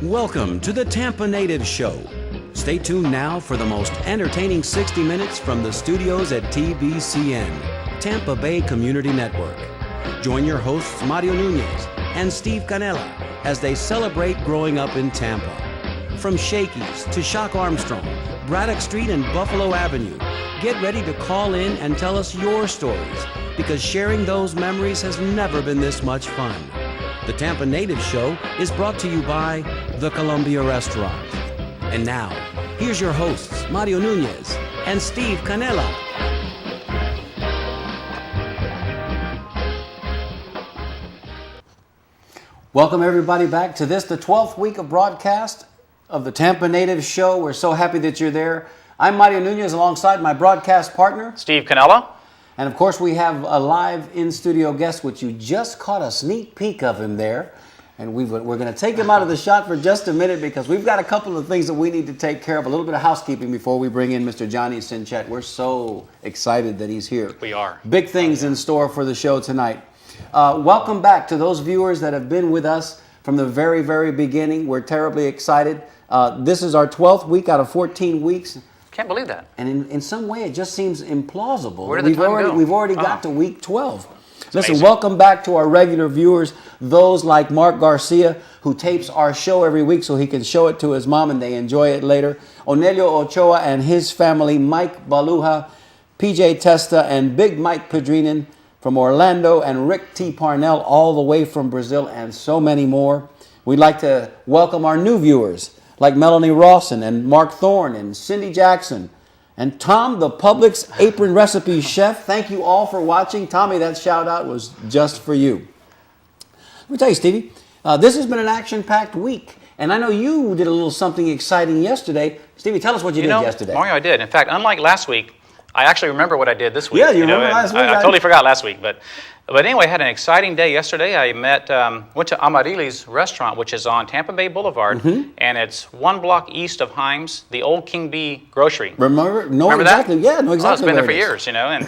Welcome to the Tampa Native Show. Stay tuned now for the most entertaining 60 minutes from the studios at TBCN, Tampa Bay Community Network. Join your hosts Mario Nunez and Steve Canella as they celebrate growing up in Tampa. From Shakey's to Shock Armstrong, Braddock Street and Buffalo Avenue, get ready to call in and tell us your stories, because sharing those memories has never been this much fun. The Tampa Native Show is brought to you by the Columbia Restaurant. And now, here's your hosts, Mario Nunez and Steve Canella. Welcome everybody back to this, the 12th week of broadcast of the Tampa Native Show. We're so happy that you're there. I'm Mario Nunez alongside my broadcast partner, Steve Canella. And of course, we have a live in-studio guest, which you just caught a sneak peek of him there. And we're going to take him out of the shot for just a minute because we've got a couple of things that we need to take care of, a little bit of housekeeping before we bring in Mr. Johnny Cinchett. We're so excited that he's here. We are. Big things in store for the show tonight. Welcome back to those viewers that have been with us from the very, very beginning. We're terribly excited. This is our 12th week out of 14 weeks. Can't believe that. And in some way, it just seems implausible. Where did the time go? We've already got to week 12. Listen, amazing. Welcome back to our regular viewers, those like Mark Garcia, who tapes our show every week so he can show it to his mom and they enjoy it later. Onelio Ochoa and his family, Mike Baluja, PJ Testa, and Big Mike Pedrinin from Orlando, and Rick T. Parnell all the way from Brazil, and so many more. We'd like to welcome our new viewers, like Melanie Rawson and Mark Thorne and Cindy Jackson and Tom, the Publix apron recipe chef. Thank you all for watching. Tommy, that shout out was just for you. Let me tell you, Stevie, this has been an action-packed week. And I know you did a little something exciting yesterday. Stevie, tell us what you did yesterday. Mario, I did. In fact, unlike last week, I actually remember what I did this week. Yeah, you remember last week? I totally forgot last week. But anyway, I had an exciting day yesterday. I went to Amarili's restaurant, which is on Tampa Bay Boulevard, and it's one block east of Himes, the old King Bee grocery. Remember exactly. That? Yeah, no, exactly. Well, it's been there for years, you know.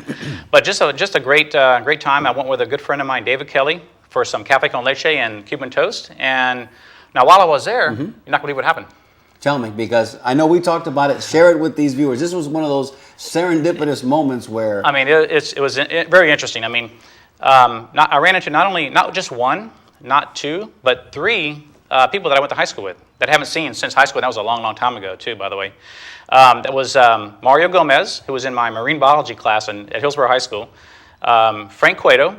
But just a great time. I went with a good friend of mine, David Kelly, for some cafe con leche and Cuban toast. And now, while I was there, you're not going to believe what happened. Tell me, because I know we talked about it. Share it with these viewers. This was one of those serendipitous moments where... I mean, it was very interesting. I mean, I ran into not just one, not two, but three people that I went to high school with that I haven't seen since high school. That was a long, long time ago, too, by the way. That was Mario Gomez, who was in my marine biology class at Hillsborough High School, Frank Cueto,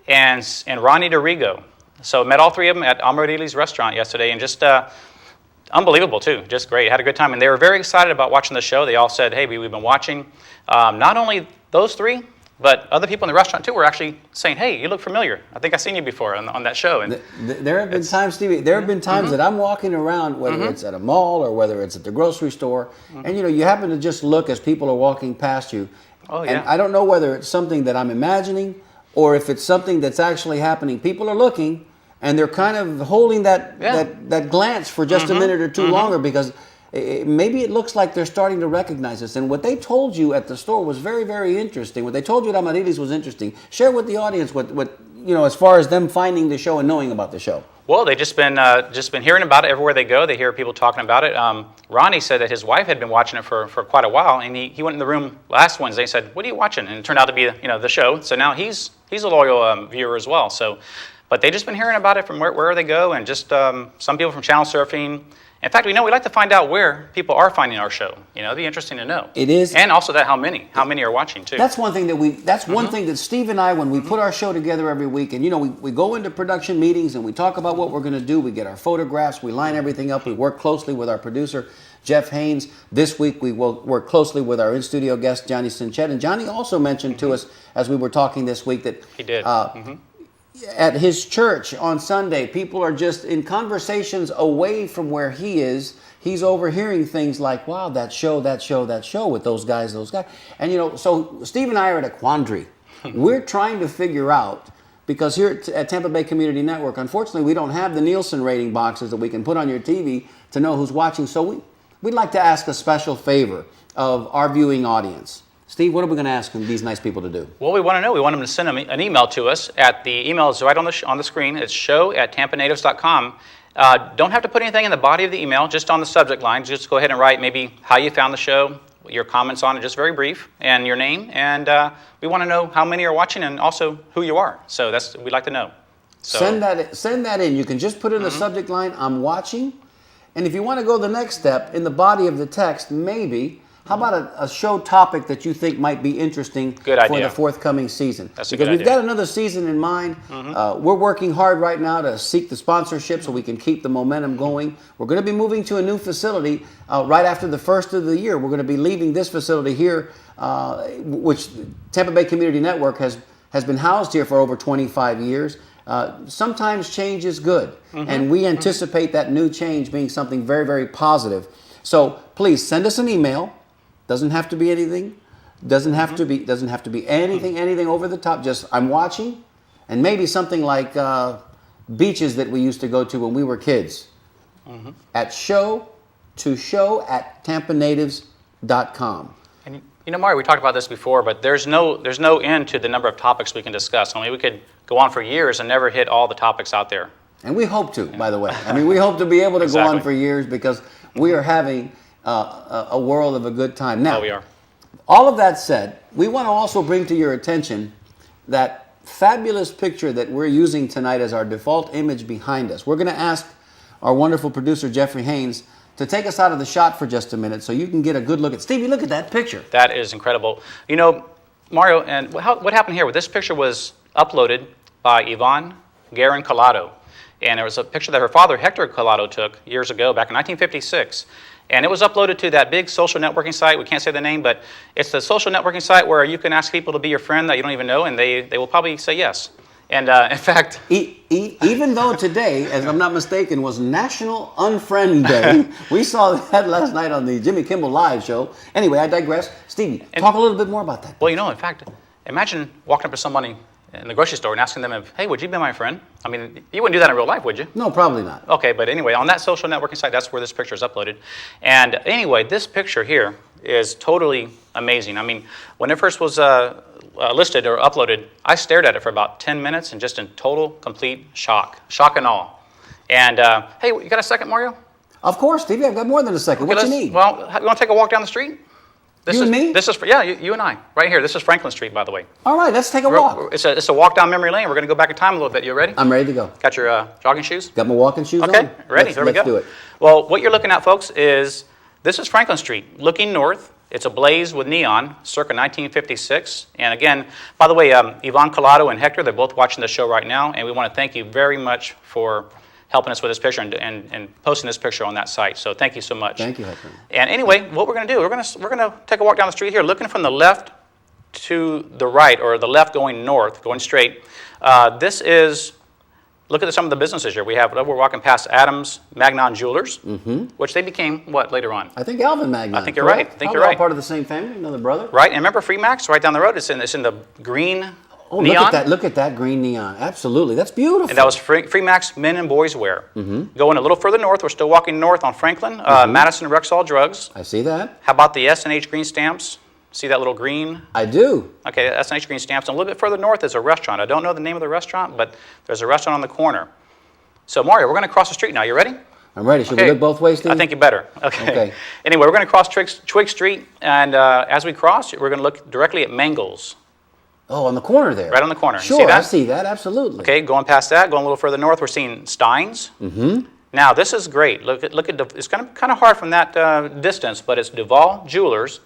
and Ronnie DeRigo. So I met all three of them at Amarili's restaurant yesterday, and just... unbelievable, too. Just great. Had a good time. And they were very excited about watching the show. They all said, hey, we've been watching. Not only those three, but other people in the restaurant, too, were actually saying, hey, you look familiar. I think I've seen you before on that show. And there have been times, Stevie, there have been times that I'm walking around, whether it's at a mall or whether it's at the grocery store, and, you happen to just look as people are walking past you. Oh, yeah. And I don't know whether it's something that I'm imagining or if it's something that's actually happening. People are looking, and they're kind of holding that glance for just a minute or two longer, because maybe it looks like they're starting to recognize us. And what they told you at the store was very, very interesting. What they told you at Amarili's was interesting. Share with the audience what as far as them finding the show and knowing about the show. Well, they've just been hearing about it everywhere they go. They hear people talking about it. Ronnie said that his wife had been watching it for quite a while, and he went in the room last Wednesday and said, "What are you watching?" And it turned out to be the show. So now he's a loyal viewer as well. So. But they've just been hearing about it from wherever they go, and just some people from channel surfing. In fact, we like to find out where people are finding our show. It'd be interesting to know. It is, and also how many are watching too. That's one thing one thing that Steve and I, when we put our show together every week, and we go into production meetings and we talk about what we're going to do. We get our photographs, we line everything up. We work closely with our producer Jeff Haynes. This week we will work closely with our in-studio guest Johnny Cinchett, and Johnny also mentioned to us as we were talking this week that he did. At his church on Sunday, people are just in conversations away from where he is. He's overhearing things like, wow, that show with those guys. And, so Steve and I are at a quandary. We're trying to figure out, because here at Tampa Bay Community Network, unfortunately, we don't have the Nielsen rating boxes that we can put on your TV to know who's watching. So we'd like to ask a special favor of our viewing audience. Steve, what are we going to ask these nice people to do? Well, we want to know. We want them to send an email to us. The email is right on the screen. It's show@tampanatives.com. Don't have to put anything in the body of the email, just on the subject line. Just go ahead and write maybe how you found the show, your comments on it, just very brief, and your name. And we want to know how many are watching and also who you are. So we'd like to know. So, send that in. You can just put in the subject line, I'm watching. And if you want to go the next step, in the body of the text, maybe, how about a show topic that you think might be interesting for the forthcoming season? That's a good idea. Because we've got another season in mind. We're working hard right now to seek the sponsorship so we can keep the momentum going. We're going to be moving to a new facility right after the first of the year. We're going to be leaving this facility here, which Tampa Bay Community Network has been housed here for over 25 years. Sometimes change is good, and we anticipate that new change being something very, very positive. So please send us an email. Doesn't have to be anything. Doesn't have to be anything over the top. Just I'm watching, and maybe something like beaches that we used to go to when we were kids. At show@tampanatives.com. And you know, Mario, we talked about this before, but there's no end to the number of topics we can discuss. I mean, we could go on for years and never hit all the topics out there. And we hope to, by the way. I mean, we hope to be able to go on for years because we are having a world of a good time. Now, we are. All of that said, we want to also bring to your attention that fabulous picture that we're using tonight as our default image behind us. We're going to ask our wonderful producer, Jeffrey Haynes, to take us out of the shot for just a minute so you can get a good look at... Stevie, look at that picture. That is incredible. You know, Mario, and what happened here? This picture was uploaded by Yvonne Guerin Collado. And there was a picture that her father, Hector Collado, took years ago, back in 1956. And it was uploaded to that big social networking site. We can't say the name, but it's the social networking site where you can ask people to be your friend that you don't even know, and they will probably say yes. And in fact... Even though today, as I'm not mistaken, was National Unfriend Day, we saw that last night on the Jimmy Kimmel Live show. Anyway, I digress. Stevie, talk a little bit more about that. Well, you know, in fact, imagine walking up to somebody in the grocery store and asking them, hey, would you be my friend? I mean, you wouldn't do that in real life, would you? No, probably not. Okay, but anyway, on that social networking site, that's where this picture is uploaded. And anyway, this picture here is totally amazing. I mean, when it first was listed or uploaded, I stared at it for about 10 minutes and just in total, complete shock and awe. And hey, you got a second, Mario? Of course, Stevie, I've got more than a second. Okay, what you need? Well, you want to take a walk down the street? You and me? This is you and I, right here. This is Franklin Street, by the way. All right, let's take a walk. It's a walk down memory lane. We're going to go back in time a little bit. You ready? I'm ready to go. Got your jogging shoes? Got my walking shoes on. Okay, ready. Here we go. Let's do it. Well, what you're looking at, folks, this is Franklin Street, looking north. It's ablaze with neon, circa 1956. And again, by the way, Yvonne Collado and Hector, they're both watching the show right now, and we want to thank you very much for helping us with this picture and posting this picture on that site. So thank you so much. Thank you, Hector. And anyway, what we're going to do, we're going to take a walk down the street here, looking from the left to the right, or the left going north, going straight. This is, look at some of the businesses here. We're walking past Adams Magnon Jewelers, which they became what later on? I think Alvin Magnon. I think you're right. You're all part of the same family, another brother. Right, and remember Freemax right down the road? It's in the green neon. Look at that green neon. Absolutely, that's beautiful. And that was Freemax men and boys wear. Going a little further north, we're still walking north on Franklin, Madison and Rexall Drugs. I see that. How about the S&H green stamps? See that little green? I do. Okay, S&H green stamps. And a little bit further north is a restaurant. I don't know the name of the restaurant, but there's a restaurant on the corner. So Mario, we're going to cross the street now. You ready? I'm ready. Should we look both ways, Steve? I think you better. Okay. Anyway, we're going to cross Twig Street, and as we cross, we're going to look directly at Mangles. Oh, on the corner there. Right on the corner. Sure, you see that? I see that, absolutely. Okay, going past that, going a little further north, we're seeing Steins. Now, this is great. Look at it's kind of hard from that distance, but it's Duval Jewelers.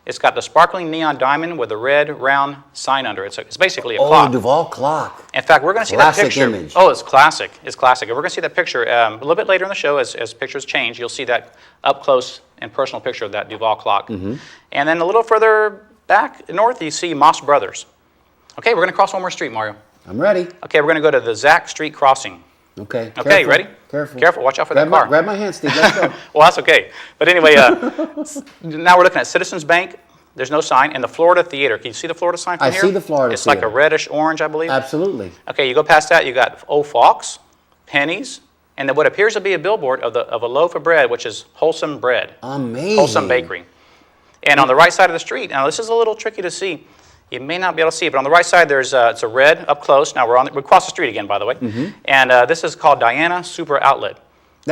It's got the sparkling neon diamond with a red round sign under it. So it's basically a clock. Oh, Duval clock. In fact, we're going to see that picture. Classic image. Oh, it's classic. It's classic. And we're going to see that picture a little bit later in the show as pictures change. You'll see that up close and personal picture of that Duval clock. And then a little further back north, you see Moss Brothers. Okay, we're going to cross one more street, Mario. I'm ready. Okay, we're going to go to the Zach Street crossing. Okay. Okay, ready? Careful. Watch out for that car. Grab my hand, Steve. Let's go. Well, that's okay. But anyway, now we're looking at Citizens Bank. There's no sign. And the Florida Theater. Can you see the Florida sign from here? I see the Florida It's Theater. like a reddish-orange, I believe. Absolutely. Okay, you go past that, you got Old Fox, Penny's, and then what appears to be a billboard of a loaf of bread, which is Wholesome Bread. Amazing. Wholesome Bakery. And on the right side of the street, now this is a little tricky to see. You may not be able to see it, but on the right side, there's it's a red up close. Now we cross the street again, by the way. And this is called Diana Super Outlet.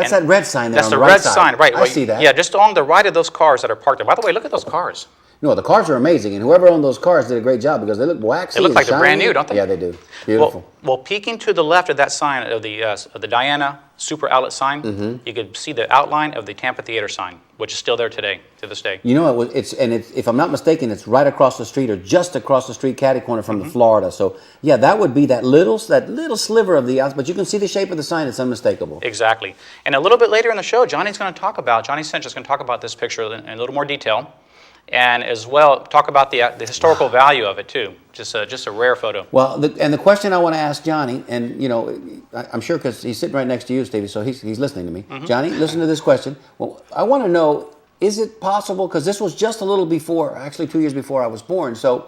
That's that red sign there That's on the the right red side. sign, right. I see that. Yeah, just along the right of those cars that are parked there. By the way, look at those cars. No, the cars are amazing, and whoever owned those cars did a great job because they look waxy. They look and like they're brand shiny. new, don't they? Yeah, they do. Beautiful. Well, peeking to the left of that sign of the Diana Super Outlet sign, you could see the outline of the Tampa Theater sign, which is still there today, to this day. You know, if I'm not mistaken, it's right across the street or just across the street, catty corner from the Florida. So, yeah, that would be that little sliver of the outside, but you can see the shape of the sign. It's unmistakable. Exactly. And a little bit later in the show, Johnny Cinchett is going to talk about this picture in a little more detail, and as well talk about the historical value of it too. Just a rare photo. Well, the question I want to ask Johnny, and you know, I'm sure because he's sitting right next to you, Stevie, so he's listening to me. Johnny, listen to this question. Well, I want to know, is it possible, because this was just a little before, actually 2 years before I was born, so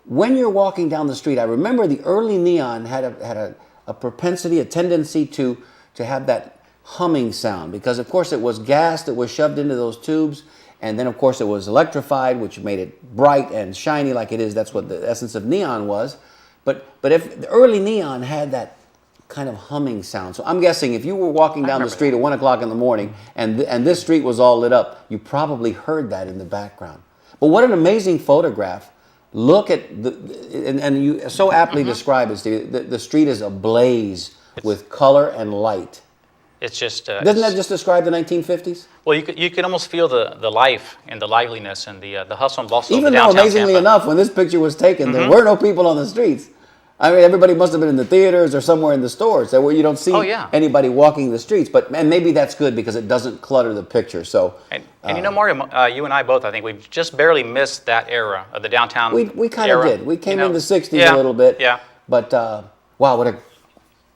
when you're walking down the street, I remember the early neon had a propensity, a tendency to have that humming sound, because of course it was gas that was shoved into those tubes. And then, of course, it was electrified, which made it bright and shiny like it is. That's what the essence of neon was. But if the early neon had that kind of humming sound. So I'm guessing if you were walking down the street at 1 o'clock in the morning and this street was all lit up, you probably heard that in the background. But what an amazing photograph. Look at and you so aptly describe it, Steve. The street is ablaze with color and light. It's just doesn't that just describe the 1950s? Well, you could almost feel the life and the liveliness and the hustle and bustle. Even of the though, downtown amazingly Tampa. enough, when this picture was taken, there were no people on the streets. I mean, everybody must have been in the theaters or somewhere in the stores where you don't see anybody walking the streets. And maybe that's good because it doesn't clutter the picture. So, and you know, Mario, you and I both, I think we've just barely missed that era of the downtown. We kind of did. We came in the '60s a little bit. Yeah. But wow,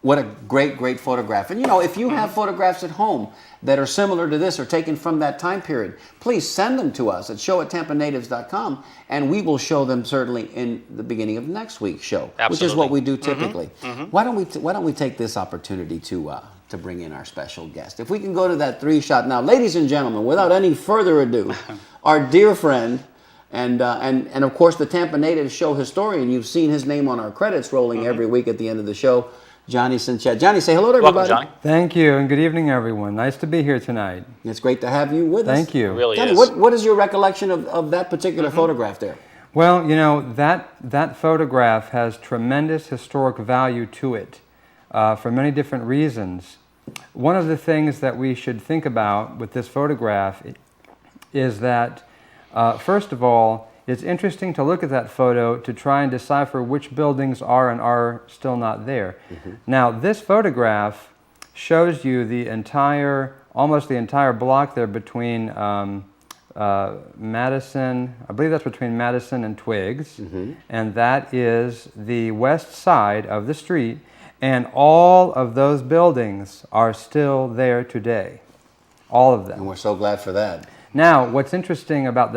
what a great photograph. And you know, if you have photographs at home that are similar to this or taken from that time period, please send them to us at show@tampanatives.com, and we will show them certainly in the beginning of next week's show, which is what we do typically. Why don't we take this opportunity to bring in our special guest? If we can go to that 3-shot now, ladies and gentlemen, without any further ado, our dear friend and of course the Tampa Natives show historian. You've seen his name on our credits rolling every week at the end of the show. Johnny Cinchett. Johnny, say hello to everybody. Welcome, Johnny. Thank you, and good evening, everyone. Nice to be here tonight. It's great to have you with us. Thank you. It really Johnny, is. what is your recollection of that particular photograph there? Well, you know, that photograph has tremendous historic value to it for many different reasons. One of the things that we should think about with this photograph is that, first of all, it's interesting to look at that photo to try and decipher which buildings are and are still not there. Now, this photograph shows you almost the entire block there between Madison, I believe that's between Madison and Twiggs, and that is the west side of the street, and all of those buildings are still there today. All of them. And we're so glad for that. Now, what's interesting about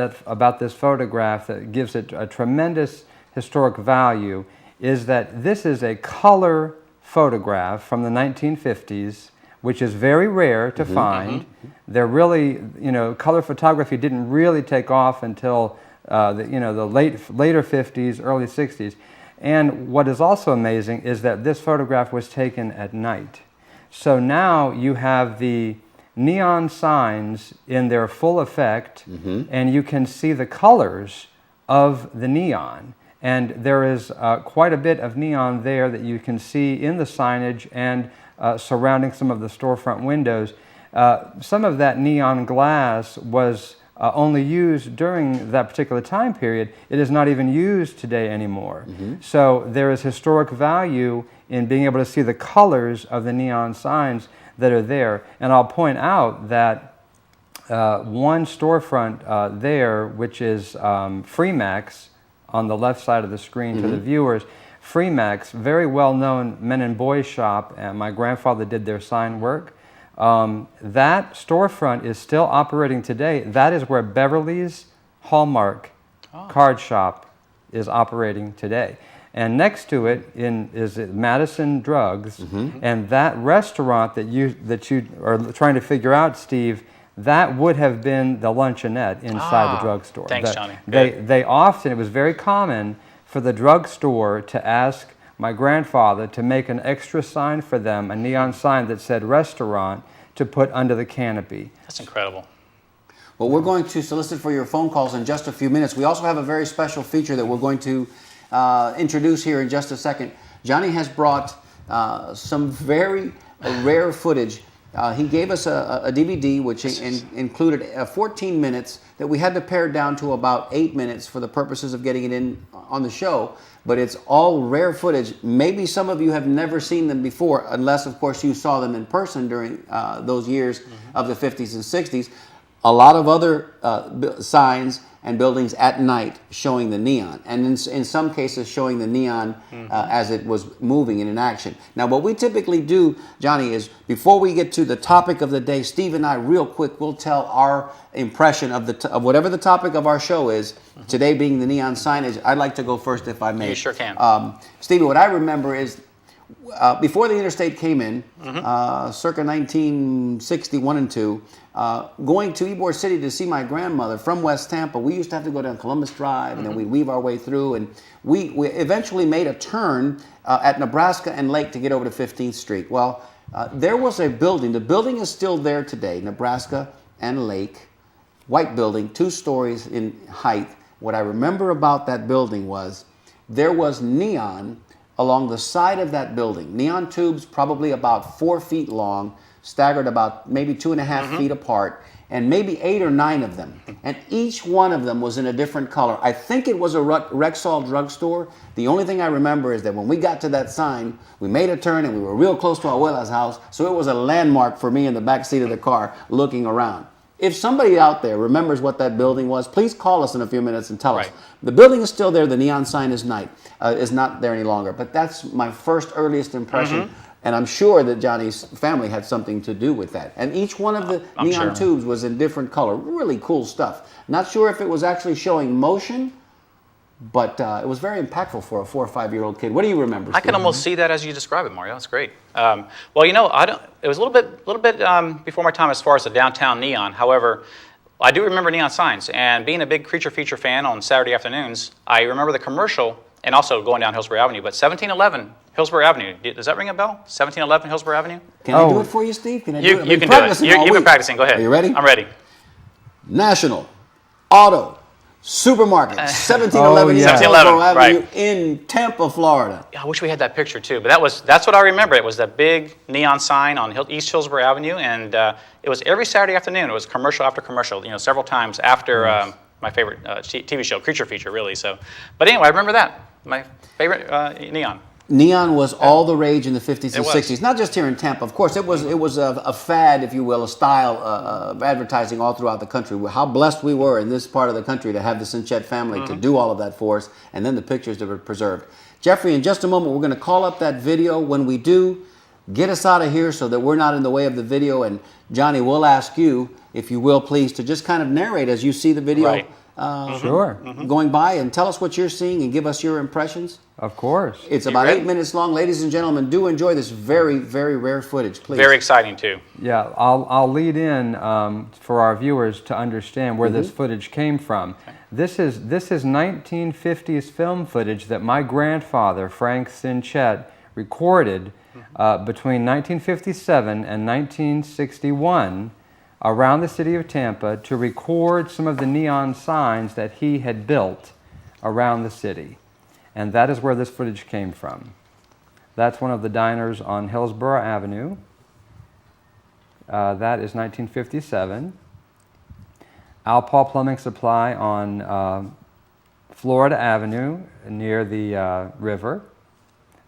this photograph that gives it a tremendous historic value is that this is a color photograph from the 1950s, which is very rare to find. They're really, you know, color photography didn't really take off until the later 50s, early 60s. And what is also amazing is that this photograph was taken at night. So now you have the neon signs in their full effect, and you can see the colors of the neon. And there is quite a bit of neon there that you can see in the signage and surrounding some of the storefront windows. Some of that neon glass was only used during that particular time period. It is not even used today anymore. So there is historic value in being able to see the colors of the neon signs that are there. And I'll point out that one storefront there, which is Freemax, on the left side of the screen for the viewers, Freemax, very well-known men and boys shop, and my grandfather did their sign work. That storefront is still operating today. That is where Beverly's Hallmark card shop is operating today. And next to it is Madison Drugs, and that restaurant that you are trying to figure out, Steve, that would have been the luncheonette inside the drugstore. Thanks, Johnny. They often, it was very common for the drugstore to ask my grandfather to make an extra sign for them, a neon sign that said restaurant, to put under the canopy. That's incredible. Well, we're going to solicit for your phone calls in just a few minutes. We also have a very special feature that we're going to introduce here in just a second. Johnny has brought some very rare footage. He gave us a DVD which included 14 minutes that we had to pare down to about 8 minutes for the purposes of getting it in on the show. But it's all rare footage. Maybe some of you have never seen them before, unless, of course, you saw them in person during those years of the 50s and 60s. A lot of other signs and buildings at night showing the neon, and in some cases showing the neon as it was moving and in action. Now, what we typically do, Johnny, is before we get to the topic of the day, Steve and I, real quick, will tell our impression of of whatever the topic of our show is. Today being the neon signage. I'd like to go first, if I may. You sure can. Stevie, what I remember is before the interstate came in, circa 1961 and 2. Going to Ybor City to see my grandmother from West Tampa, we used to have to go down Columbus Drive, and then we'd weave our way through, and we eventually made a turn at Nebraska and Lake to get over to 15th Street. Well, there was a building. The building is still there today, Nebraska and Lake, white building, 2 stories in height. What I remember about that building was there was neon along the side of that building. Neon tubes probably about 4 feet long, staggered about maybe 2.5 feet apart, and maybe 8 or 9 of them. And each one of them was in a different color. I think it was a Rexall drugstore. The only thing I remember is that when we got to that sign, we made a turn and we were real close to Abuela's house, so it was a landmark for me in the back seat of the car looking around. If somebody out there remembers what that building was, please call us in a few minutes and tell us. The building is still there. The neon sign is not there any longer. But that's my first earliest impression. And I'm sure that Johnny's family had something to do with that. And each one of the neon tubes was in different color. Really cool stuff. Not sure if it was actually showing motion, but it was very impactful for a 4 or 5-year-old kid. What do you remember, I can almost see that as you describe it, Mario. That's great. Well, you know, it was a little bit before my time as far as the downtown neon. However, I do remember neon signs. And being a big Creature Feature fan on Saturday afternoons, I remember the commercial, and also going down Hillsborough Avenue. But 1711 Hillsborough Avenue, does that ring a bell? 1711 Hillsborough Avenue? Can I do it for you, Steve? Can I do it? You can do it. You've been practicing. Go ahead. Are you ready? I'm ready. National Auto Supermarket, 1711 East 1711, Avenue right. in Tampa, Florida. I wish we had that picture too, but that's what I remember. It was that big neon sign on East Hillsborough Avenue, and it was every Saturday afternoon. It was commercial after commercial, you know, several times after my favorite TV show, Creature Feature, really. So, but anyway, I remember that. My favorite neon. Neon was all the rage in the 50s and was. 60s, not just here in Tampa. Of course, it was a fad, if you will, a style of advertising all throughout the country. How blessed we were in this part of the country to have the Cinchett family to do all of that for us, and then the pictures that were preserved. Jeffrey, in just a moment, we're going to call up that video. When we do, get us out of here so that we're not in the way of the video. And Johnny, we'll ask you, if you will, please, to just kind of narrate as you see the video. Right. Going by, and tell us what you're seeing and give us your impressions. Of course. It's about 8 minutes long. Ladies and gentlemen, do enjoy this very, very rare footage, please. Very exciting too. Yeah, I'll lead in for our viewers to understand where this footage came from. Okay. This is 1950s film footage that my grandfather, Frank Cinchett, recorded between 1957 and 1961 around the city of Tampa to record some of the neon signs that he had built around the city. And that is where this footage came from. That's one of the diners on Hillsborough Avenue. That is 1957. Al Paul Plumbing Supply on Florida Avenue near the river.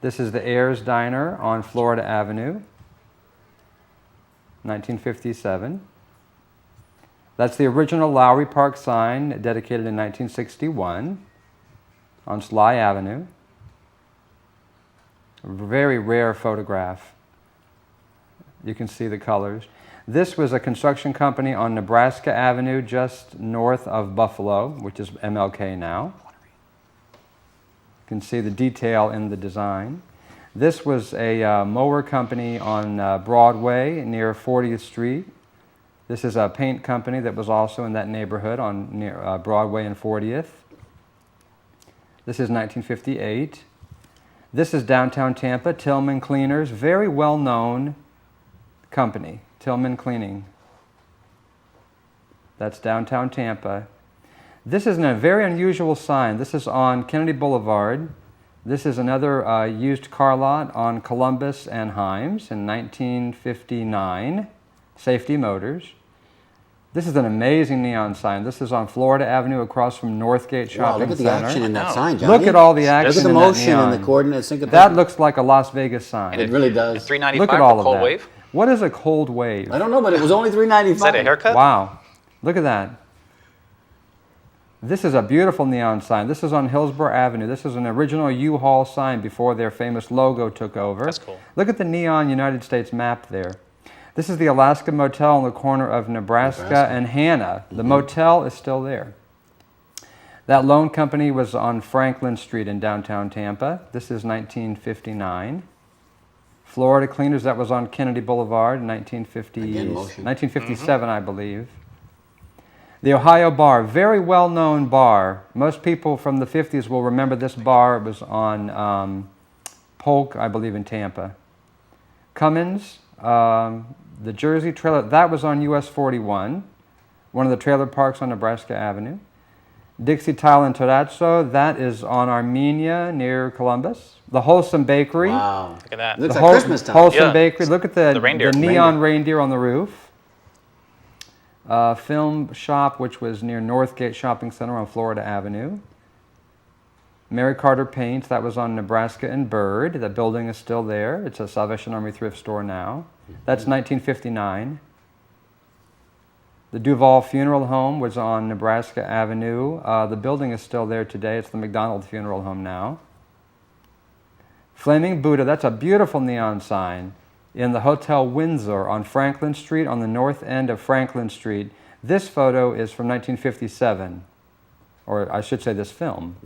This is the Ayers Diner on Florida Avenue, 1957. That's the original Lowry Park sign dedicated in 1961 on Sly Avenue. A very rare photograph. You can see the colors. This was a construction company on Nebraska Avenue just north of Buffalo, which is MLK now. You can see the detail in the design. This was a mower company on Broadway near 40th Street. This is a paint company that was also in that neighborhood on near Broadway and 40th. This is 1958. This is downtown Tampa, Tillman Cleaners, very well-known company. Tillman Cleaning. That's downtown Tampa. This is a very unusual sign. This is on Kennedy Boulevard. This is another used car lot on Columbus and Himes in 1959. Safety Motors. This is an amazing neon sign. This is on Florida Avenue across from Northgate Shopping Look at the Center. action in that sign, Johnny. Look at all the action Look at the in motion that neon. and the coordinates. Think of That looks like a Las Vegas sign. It really does. $3.95 Look at all for of cold that. wave. What is a cold wave? I don't know, but it was only $3.95. Is that a haircut? Wow. Look at that. This is a beautiful neon sign. This is on Hillsborough Avenue. This is an original U-Haul sign before their famous logo took over. That's cool. Look at the neon United States map there. This is the Alaska Motel on the corner of Nebraska and Hannah. The motel is still there. That loan company was on Franklin Street in downtown Tampa. This is 1959. Florida Cleaners, that was on Kennedy Boulevard in 1957, I believe. The Ohio Bar, very well-known bar. Most people from the 50s will remember this bar. It was on Polk, I believe, in Tampa. Cummins, the Jersey trailer, that was on US 41, one of the trailer parks on Nebraska Avenue. Dixie Tile and Terrazzo, that is on Armenia near Columbus. The Wholesome Bakery. Wow. Look at that. Looks The like Christmas time. Wholesome Yeah. Bakery. Look at the reindeer. neon reindeer on the roof. Film Shop, which was near Northgate Shopping Center on Florida Avenue. Mary Carter Paints, that was on Nebraska and Bird. That building is still there. It's a Salvation Army thrift store now. That's 1959. The Duval Funeral Home was on Nebraska Avenue. The building is still there today. It's the McDonald Funeral Home now. Flaming Buddha, that's a beautiful neon sign in the Hotel Windsor on Franklin Street, on the north end of Franklin Street. This photo is from 1957, or I should say this film.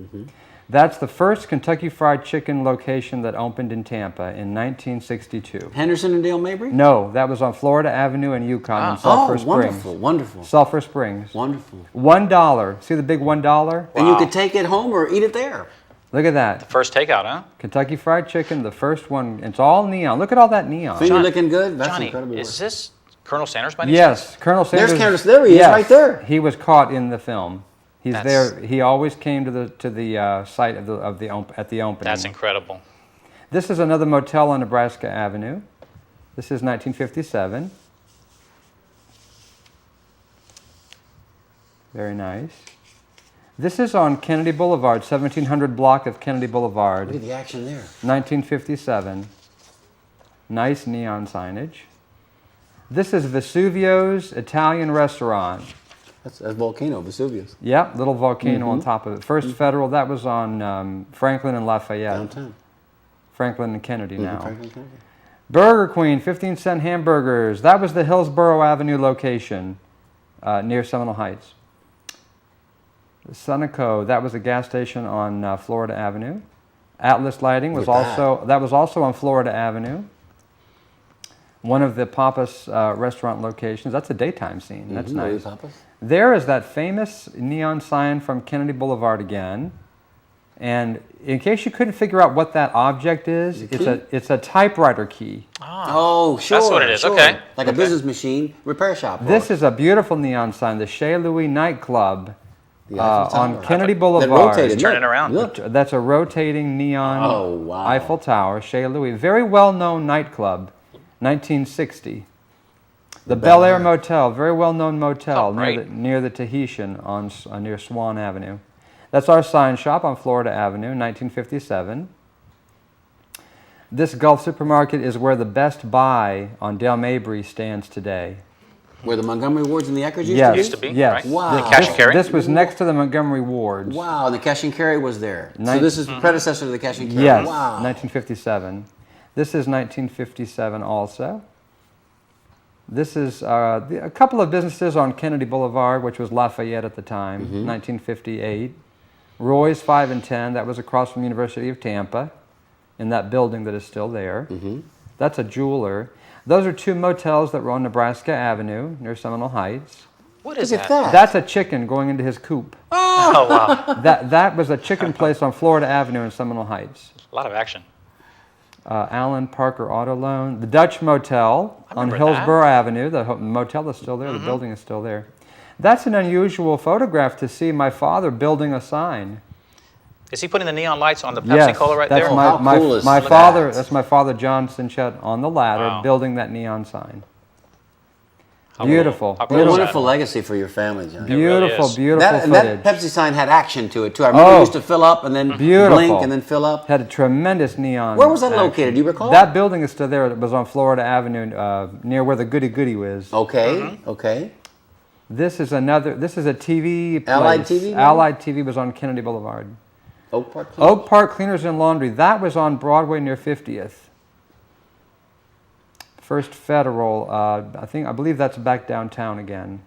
That's the first Kentucky Fried Chicken location that opened in Tampa in 1962. Henderson and Dale Mabry? No, that was on Florida Avenue and Yukon in Sulphur Springs. Wonderful, wonderful. Sulphur Springs. Wonderful. $1. See the big $1? And you could take it home or eat it there. Look at that. First takeout, huh? Kentucky Fried Chicken, the first one. It's all neon. Look at all that neon. Finger looking good? That's Johnny, incredibly is this Colonel Sanders by any Yes, Colonel Sanders. There's Sanders. There he is, yes, right there. He was caught in the film. He's That's- there. He always came to the site at the opening. That's incredible. This is another motel on Nebraska Avenue. This is 1957. Very nice. This is on Kennedy Boulevard, 1700 block of Kennedy Boulevard, Look at the action there. 1957. Nice neon signage. This is Vesuvio's Italian restaurant. That's Volcano, Vesuvius. Yep, little volcano on top of it. First Federal, that was on Franklin and Lafayette. Downtown. Franklin and Kennedy now. Franklin County. Burger Queen, 15-cent hamburgers. That was the Hillsborough Avenue location near Seminole Heights. Sunoco, that was a gas station on Florida Avenue. Atlas Lighting was Look at that was also on Florida Avenue. One of the Papa's restaurant locations. That's a daytime scene. That's nice. Papa's. There is that famous neon sign from Kennedy Boulevard again. And in case you couldn't figure out what that object is, it's a typewriter key. Oh, sure. That's what it is, sure. okay. Like a business machine repair shop. This is a beautiful neon sign, the Chez Louis nightclub The Eiffel on Tower. Kennedy That Boulevard. rotated. Turn Look, it around. Look. That's a rotating neon Oh, wow. Eiffel Tower, Chez Louis. Very well-known nightclub, 1960. The Bel Air Motel, very well-known motel Oh, great. near the Tahitian near Swan Avenue. That's our sign shop on Florida Avenue, 1957. This Gulf Supermarket is where the Best Buy on Dale Mabry stands today. Where the Montgomery Wards and the Eckers Yes. Used to be, yes. right? Wow. The cash and carry. This was next to the Montgomery Wards. Wow, and the cash and carry was there. So Nin- this is the predecessor to the cash and carry. Yes, Wow. 1957. This is 1957 also. This is a couple of businesses on Kennedy Boulevard, which was Lafayette at the time, 1958. Roy's 5 and 10, that was across from University of Tampa, in that building that is still there. That's a jeweler. Those are two motels that were on Nebraska Avenue near Seminole Heights. What is Look at that? that. That's a chicken going into his coop. Oh, wow. That was a chicken place on Florida Avenue in Seminole Heights. A lot of action. Allen Parker Auto Loan. The Dutch Motel on Hillsborough Avenue. The motel is still there. The building is still there. That's an unusual photograph to see my father building a sign. Is he putting the neon lights on the Pepsi Cola right there? How cool is my that? father. That's my father, John Cinchett, on the ladder building that neon sign. Beautiful. What a wonderful legacy for your family, John. Beautiful, beautiful And footage. that Pepsi sign had action to it, too. I remember it used to fill up and then blink and then fill up. Had a tremendous neon. Where was that action. located? Do you recall? That building is still there. It was on Florida Avenue, near where the Goody Goody was. Okay, okay. This is a TV place. Allied TV, maybe? Allied TV was on Kennedy Boulevard. Oak Park Cleaners? Oak Park Cleaners and Laundry. That was on Broadway near 50th. First Federal. I believe that's back downtown again.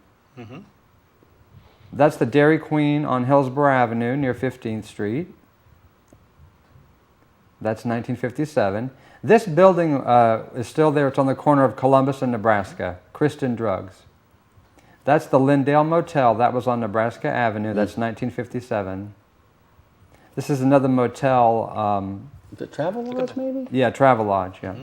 That's the Dairy Queen on Hillsborough Avenue near 15th Street. That's 1957. This building is still there. It's on the corner of Columbus and Nebraska. Kristen Drugs. That's the Lindale Motel. That was on Nebraska Avenue. That's 1957. This is another motel. The Travel Lodge, maybe? Yeah, Travelodge, yeah.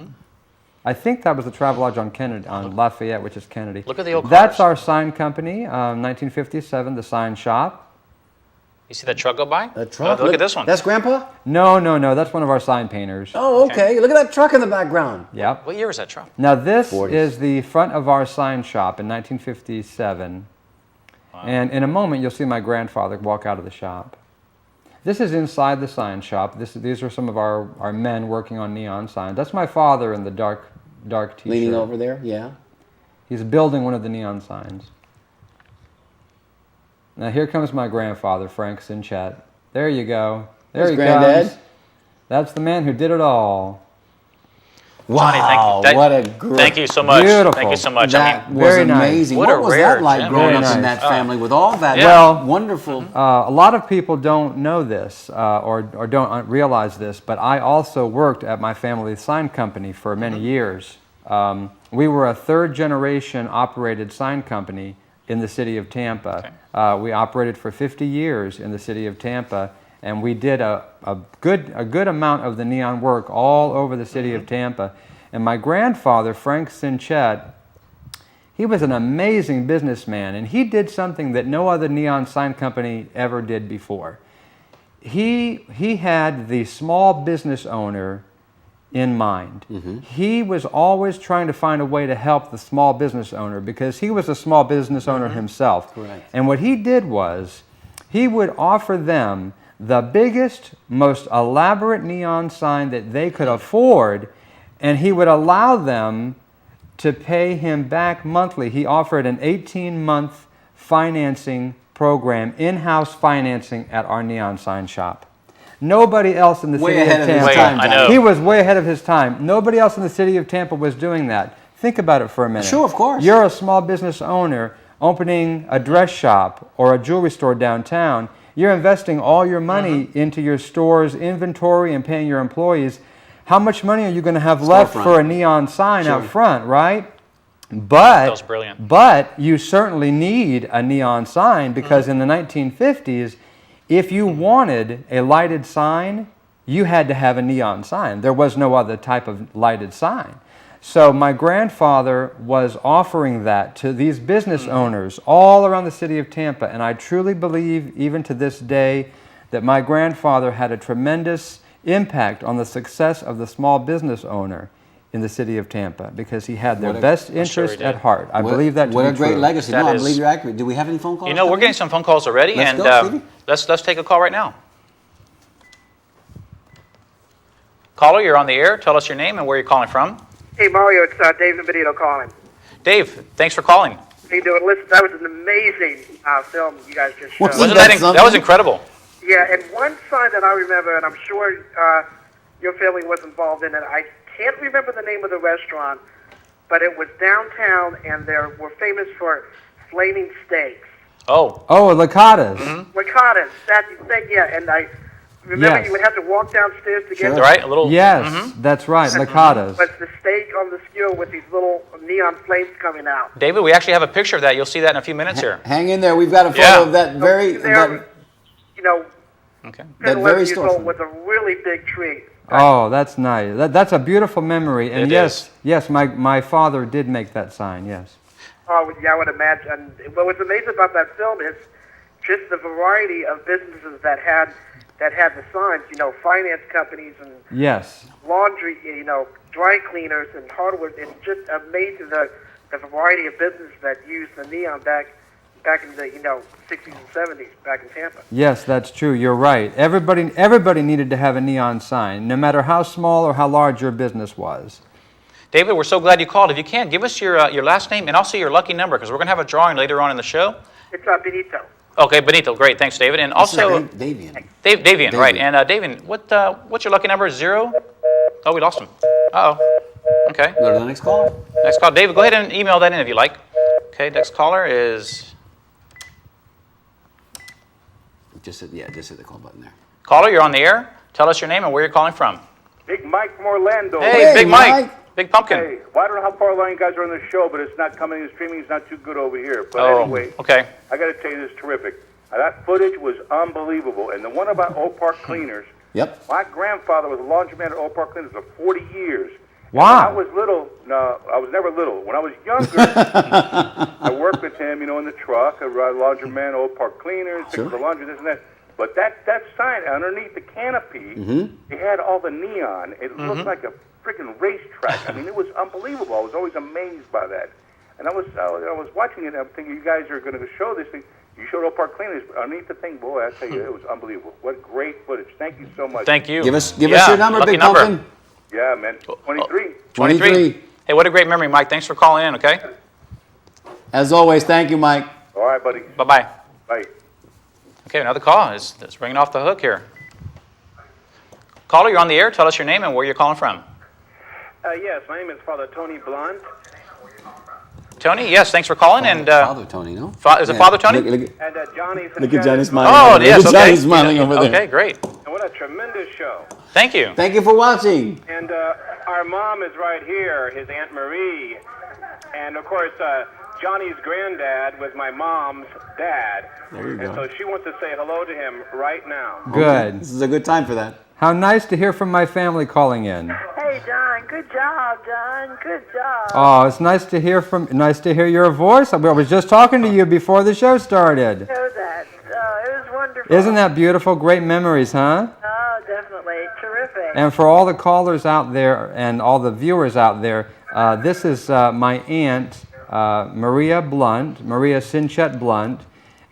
I think that was the Travelodge on Kennedy, on Lafayette, which is Kennedy. Look at the old cars. That's our sign company, 1957, the sign shop. You see that truck go by? A truck? Look at this one. That's Grandpa? No, that's one of our sign painters. Oh, okay. Look at that truck in the background. Yep. What year is that truck? Now this 40s. is the front of our sign shop in 1957. Wow. And in a moment you'll see my grandfather walk out of the shop. This is inside the sign shop. These are some of our men working on neon signs. That's my father in the dark t-shirt. Leaning over there, yeah. He's building one of the neon signs. Now here comes my grandfather, Frank Cinchett. There you go. There he Granddad. comes. That's the man who did it all. Wow, Johnny, what a great... Thank you so much. Beautiful. Thank you so much. That was very nice. amazing. What What a was rare that like gem. growing Very up in nice. that family with all that Well, wonderful... A lot of people don't know this or don't realize this, but I also worked at my family's sign company for many years. We were a third-generation operated sign company in the city of Tampa. Okay. We operated for 50 years in the city of Tampa, and we did a good amount of the neon work all over the city of Tampa. And my grandfather, Frank Cinchett, he was an amazing businessman, and he did something that no other neon sign company ever did before. He had the small business owner in mind. He was always trying to find a way to help the small business owner because he was a small business owner himself. Correct. And what he did was he would offer them the biggest, most elaborate neon sign that they could afford, and he would allow them to pay him back monthly. He offered an 18-month financing program, in-house financing at our neon sign shop. Nobody else in the city of Tampa. I know. He was way ahead of his time. Nobody else in the city of Tampa was doing that. Think about it for a minute. Sure, of course. You're a small business owner opening a dress shop or a jewelry store downtown. You're investing all your money into your store's inventory and paying your employees. How much money are you going to have left for a neon sign out front, right? That was brilliant. But you certainly need a neon sign because in the 1950s, if you wanted a lighted sign, you had to have a neon sign. There was no other type of lighted sign. So my grandfather was offering that to these business owners all around the city of Tampa, and I truly believe, even to this day, that my grandfather had a tremendous impact on the success of the small business owner in the city of Tampa because he had their best interest at heart. I believe that to be true. What a great legacy. That No, I is- believe you're accurate. Do we have any phone calls? You know, we're getting some phone calls already, Let's and go, Stevie. let's take a call right now. Caller, you're on the air. Tell us your name and where you're calling from. Hey Mario, it's Dave Benedito calling. Dave, thanks for calling. How you doing? Listen, that was an amazing film you guys just showed. Wasn't that that something? that was incredible? Yeah, and one sign that I remember, and I'm sure your family was involved in it. I can't remember the name of the restaurant, but it was downtown, and they were famous for flaming steaks. Oh, Licatas. Ricotta's, yeah, and I remember Yes. you would have to walk downstairs to get that's right. A little. Yes, that's right, Licatas. But the steak on the skewer with these little neon flames coming out. David, we actually have a picture of that. You'll see that in a few minutes here. Hang in there. We've got a photo Yeah. of that very... There, you know, Okay. 10, That 11 very years storefront. old with a really big tree. Oh, that's nice. That's a beautiful memory. And It is. yes, my father did make that sign, yes. Oh, yeah, I would imagine. And what was amazing about that film is just the variety of businesses that had the signs. You know, finance companies and Yes. laundry, you know, dry cleaners and hardware. It's just amazing the variety of businesses that used the neon back in the 60s and 70s back in Tampa. Yes, that's true. You're right. Everybody needed to have a neon sign, no matter how small or how large your business was. David, we're so glad you called. If you can, give us your last name and also your lucky number, because we're going to have a drawing later on in the show. It's Benito. Okay, Benito, great. Thanks, David. And also... Davian. Davian, right. And Davian, what's your lucky number? 0? Oh, we lost him. Uh-oh. Okay. Go to the next caller. Next call. David, go ahead and email that in if you like. Okay, next caller is... Just hit the call button there. Caller, you're on the air. Tell us your name and where you're calling from. Big Mike from Orlando. Hey, Big Mike. Mike. Big Pumpkin. Hey, well, I don't know how far along you guys are on the show, but it's not coming in streaming. It's not too good over here. But anyway, okay. I got to tell you, this is terrific. That footage was unbelievable. And the one about Oak Park Cleaners, Yep. my grandfather was a laundromat at Oak Park Cleaners for 40 years. Wow. When I was little, no, I was never little. When I was younger, I worked with him, in the truck, a laundromat, Oak Park Cleaners, fix the laundry, this and that. But that sign underneath the canopy, it had all the neon. It looked like a freaking racetrack. I mean, it was unbelievable. I was always amazed by that. And I was watching it, and I'm thinking, you guys are going to show this thing. You showed Oak Park Cleaners underneath the thing. Boy, I tell you, it was unbelievable. What great footage. Thank you so much. Thank you. Give us your number, lucky Big number. Pumpkin. Yeah, man. 23. 23. Hey, what a great memory, Mike. Thanks for calling in, okay? As always, thank you, Mike. All right, buddy. Bye-bye. Bye. Okay, another call is ringing off the hook here. Caller, you're on the air. Tell us your name and where you're calling from. Yes, my name is Father Tony Blunt. Tony, yes, thanks for calling. And Father Tony, no? is it Father Tony? Look And Johnny. at Johnny smiling. Oh, over there. yes, Look at okay. Johnny smiling over there. Okay, great. And what a tremendous show. Thank you. Thank you for watching. And our mom is right here, his Aunt Marie. And of course, Johnny's granddad was my mom's dad. There you And go. so she wants to say hello to him right now. Good. This is a good time for that. How nice to hear from my family calling in. Hey, John. Good job, John. Good job. Oh, it's nice to hear your voice. I was just talking to you before the show started. I know that. It was wonderful. Isn't that beautiful? Great memories, huh? Oh, definitely. Terrific. And for all the callers out there and all the viewers out there, this is my aunt, Maria Cinchett Blunt,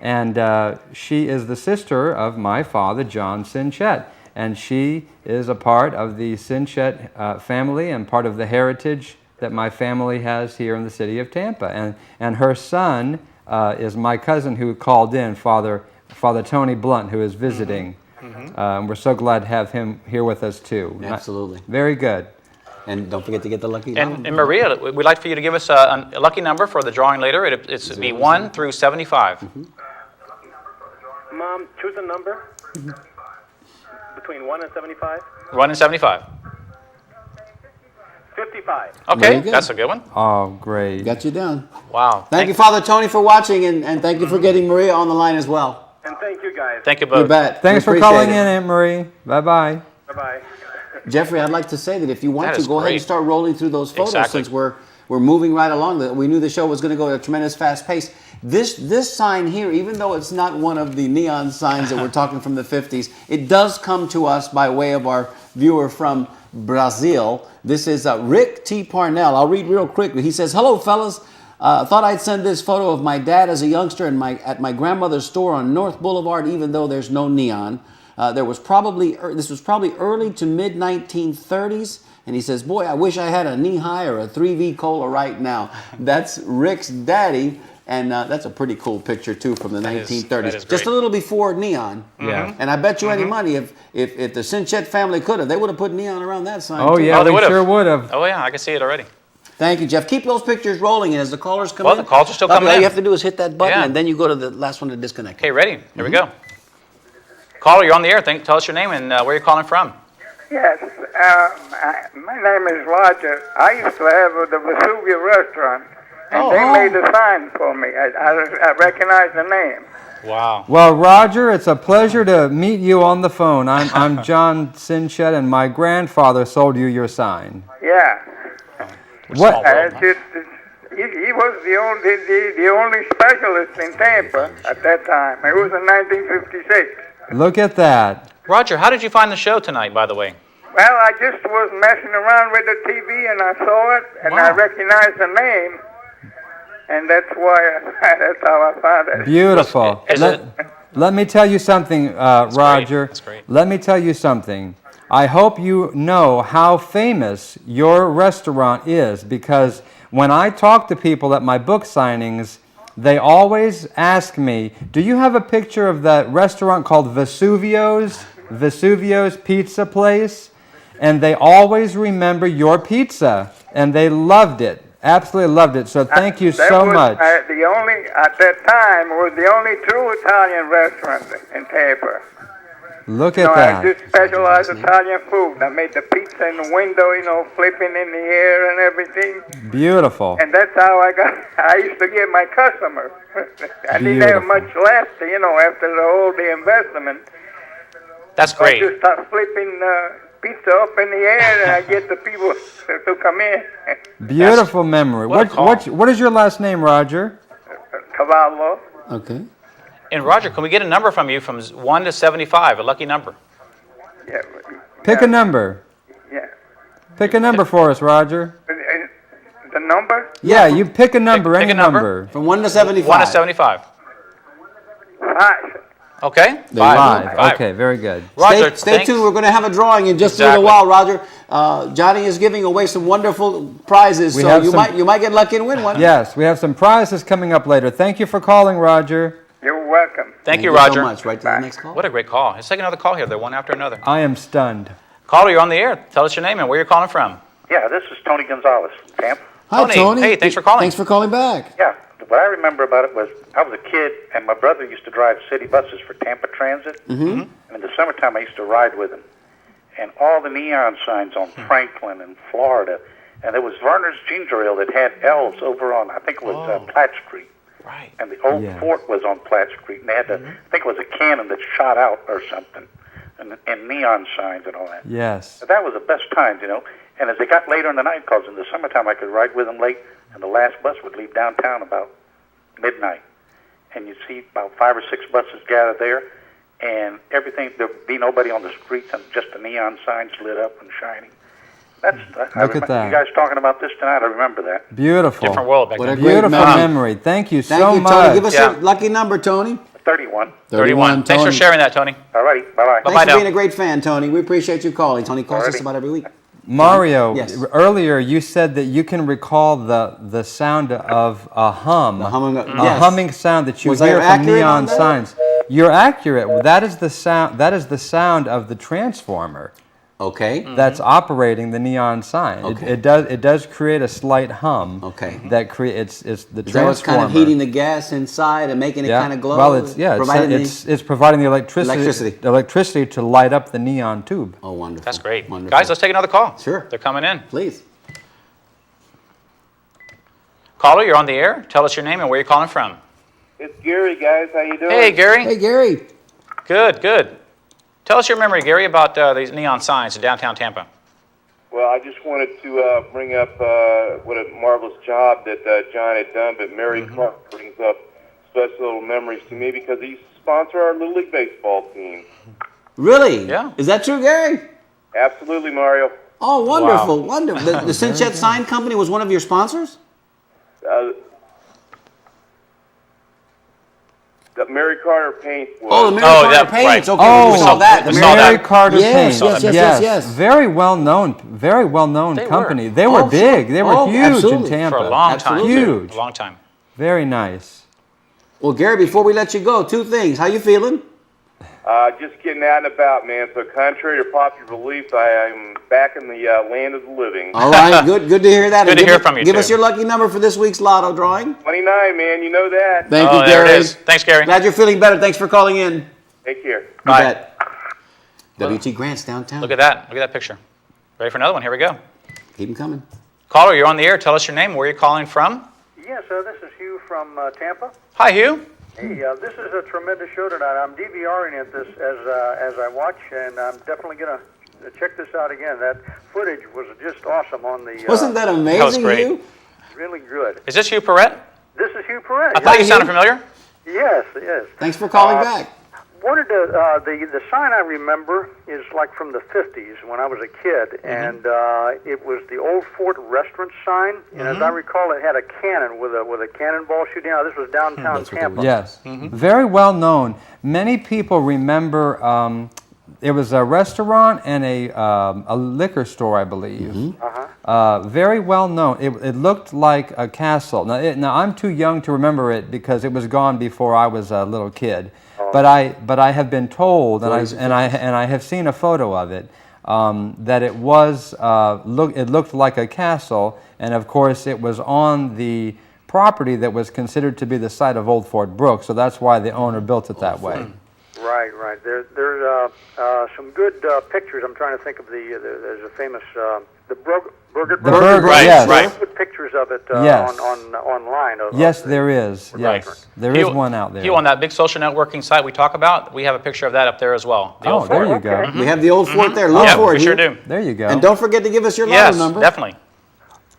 and she is the sister of my father, John Cinchett. And she is a part of the Cinchett family and part of the heritage that my family has here in the city of Tampa. And her son is my cousin who called in, Father Tony Blunt, who is visiting. We're so glad to have him here with us too. Absolutely. Very good. And don't forget to get the lucky number. And Maria, we'd like for you to give us a lucky number for the drawing later. It'd be 1 through 75. Mom, choose a number between 1 and 75. 1 and 75. 55. Very Okay, good. that's a good one. Oh, great. Got you down. Wow. Thank you, Father Tony, for watching, and thank you for getting Maria on the line as well. And thank you guys. Thank you You both. bet. Thanks We for appreciate calling it. in, Aunt Marie. Bye-bye. Bye-bye. Jeffrey, I'd like to say that if you want That to, is go ahead and great. start rolling through those photos Exactly. since we're moving right along. We knew the show was going to go at a tremendous fast pace. This sign here, even though it's not one of the neon signs that we're talking from the 50s, it does come to us by way of our viewer from Brazil. This is Rick T. Parnell. I'll read real quickly. He says, "Hello, fellas. Thought I'd send this photo of my dad as a youngster at my grandmother's store on North Boulevard, even though there's no neon. This was probably early to mid 1930s." And he says, "Boy, I wish I had a knee-high or a 3V cola right now." That's Rick's daddy, and that's a pretty cool picture too from the That 1930s. is Just great. a little before neon. Yeah. And I bet you any money if the Cinchett family could have, they would have put neon around that sign. Oh, too. yeah, Oh, they we would've. sure would have. Oh, yeah, I can see it already. Thank you, Jeff. Keep those pictures rolling, and as the callers come Well, in, the calls are still all coming you in. have to do is hit that button, Yeah. and then you go to the last one to disconnect. Okay, ready? Here we go. Caller, you're on the air. Tell us your name and where you're calling from. Yes, my name is Roger. I used to have the Vesuvia restaurant, and they made a sign for me. I recognize the name. Wow. Well, Roger, it's a pleasure to meet you on the phone. I'm John Cinchett, and my grandfather sold you your sign. Yeah. What? He was the only specialist in Tampa at that time. It was in 1956. Look at that. Roger, how did you find the show tonight, by the way? Well, I just was messing around with the TV and I saw it and I recognized the name, and that's how I found it. Beautiful. Let me tell you something, Roger. That's great. Let me tell you something. I hope you know how famous your restaurant is, because when I talk to people at my book signings, they always ask me, do you have a picture of that restaurant called Vesuvio's Pizza Place? And they always remember your pizza, and they loved it, absolutely loved it. So thank you so much. At that time, it was the only true Italian restaurant in Tampa. Look at that. I just specialized Italian food. I made the pizza in the window, flipping in the air and everything. Beautiful. And that's how I used to get my customers. I didn't have much left, after the investment. That's great. I just start flipping pizza up in the air, and I get the people to come in. Beautiful memory. What is your last name, Roger? Cavallo. Okay. And Roger, can we get a number from you from 1 to 75, a lucky number? Yeah. Pick a number. Yeah. Pick a number for us, Roger. The number? Yeah, you pick a number, pick any a number. From 1 to 75. 1 to 75. 5. Okay. Five. Okay, very good. Roger, stay tuned. We're going to have a drawing in just a little while, Roger. Johnny is giving away some wonderful prizes, so you might get lucky and win one. Yes, we have some prizes coming up later. Thank you for calling, Roger. You're welcome. Thank you, Roger. so much. Right to the next call. What a great call. Let's take another call here. They're one after another. I am stunned. Caller, you're on the air. Tell us your name and where you're calling from. Yeah, this is Tony Gonzalez from Tampa. Hi, Tony. Hey, thanks for calling. Thanks for calling back. Yeah, what I remember about it was I was a kid, and my brother used to drive city buses for Tampa Transit. And in the summertime, I used to ride with him. And all the neon signs on Franklin and Florida. And there was Verner's Ginger Ale that had L's over on, I think it was Platt Street. Right. And the old fort was on Platt Street. And they had I think it was a cannon that shot out or something. And neon signs and all that. Yes. But that was the best times, And as they got later in the night, because in the summertime I could ride with them late, and the last bus would leave downtown about midnight. And you'd see about 5 or 6 buses gathered there, and everything, there'd be nobody on the streets, and just the neon signs lit up and shining. Look at that. You guys talking about this tonight, I remember that. Beautiful. Different world back then. Beautiful memory. Thank you so much. Tony. Give us your lucky number, Tony. 31. 31. Thanks for sharing that, Tony. All righty. Bye-bye. Thanks for being a great fan, Tony. We appreciate you calling. Tony calls us about every week. Mario, Yes. earlier you said that you can recall the sound of a hum. The humming, humming sound that you Was I hear from accurate neon on that? signs. You're accurate. That is the sound. That is the sound of the transformer. Okay. That's operating the neon sign. Okay. It does create a slight hum. Okay. That creates it's the Is that transformer. what's kind of heating the gas inside and making it kind of glow? Well, it's providing the electricity to light up the neon tube. Oh, wonderful. That's great. Wonderful. Guys, let's take another call. Sure. They're coming in. Please. Caller, you're on the air. Tell us your name and where you're calling from. It's Gary, guys. How you doing? Hey, Gary. Hey, Gary. Good. Tell us your memory, Gary, about these neon signs in downtown Tampa. Well, I just wanted to bring up what a marvelous job that John had done, but Mary Clark brings up special little memories to me because he used to sponsor our Little League Baseball team. Really? Yeah. Is that true, Gary? Absolutely, Mario. Oh, wonderful, wonderful. The Cinchett Sign Company was one of your sponsors? The Mary Carter Paint was. Oh, the Mary Carter Paints. Right. Okay, we saw that. We saw Mary that. Carter Yes, Paints. yes. Very well known company. They were big. They were huge absolutely. in Tampa. For a long time. Absolutely. Huge. A long time. Very nice. Well, Gary, before we let you go, 2 things. How you feeling? Just getting out and about, man. So contrary to popular belief, I am back in the land of the living. All right, good to hear that. Good to hear from you, Give too. us your lucky number for this week's lotto drawing. 29, man. You know that. Thank you, there Gary. it is. Thanks, Gary. Glad you're feeling better. Thanks for calling in. Take care. You Bye. bet. W.T. Grant's downtown. Look at that. Look at that picture. Ready for another one? Here we go. Keep them coming. Caller, you're on the air. Tell us your name. Where you're calling from. Yes, this is Hugh from Tampa. Hi, Hugh. Hey, this is a tremendous show tonight. I'm DVRing it this as I watch, and I'm definitely gonna check this out again. That footage was just awesome on the. Wasn't that amazing, That was great. Hugh? Really good. Is this Hugh Perrette? This is Hugh Perrette. I thought you sounded familiar. Yes, yes. Thanks for calling back. Wanted to the sign I remember is like from the 50s when I was a kid, and it was the Old Fort Restaurant sign. And as I recall, it had a cannon with a cannonball shooting out. This was downtown Tampa. Yes, very well known. Many people remember. It was a restaurant and a liquor store, I believe. Very well known. It looked like a castle. Now I'm too young to remember it because it was gone before I was a little kid. But I have been told, and I have seen a photo of it, that it was it looked like a castle, and of course it was on the property that was considered to be the site of Old Fort Brooke. So that's why the owner built it that way. Right, right. There's some good pictures. I'm trying to think of there's a famous the Burger. Right, yes. right. Good pictures of it Yes. online. Yes, there is. Right. Yes, there is one out there. Hugh, on that big social networking site we talk about, we have a picture of that up there as well. The Old there Fort. you go. We have the Old Fort there. Look Yeah, for it, we sure Hugh. do. There you go. And don't forget to give us your lotto Yes, number. definitely.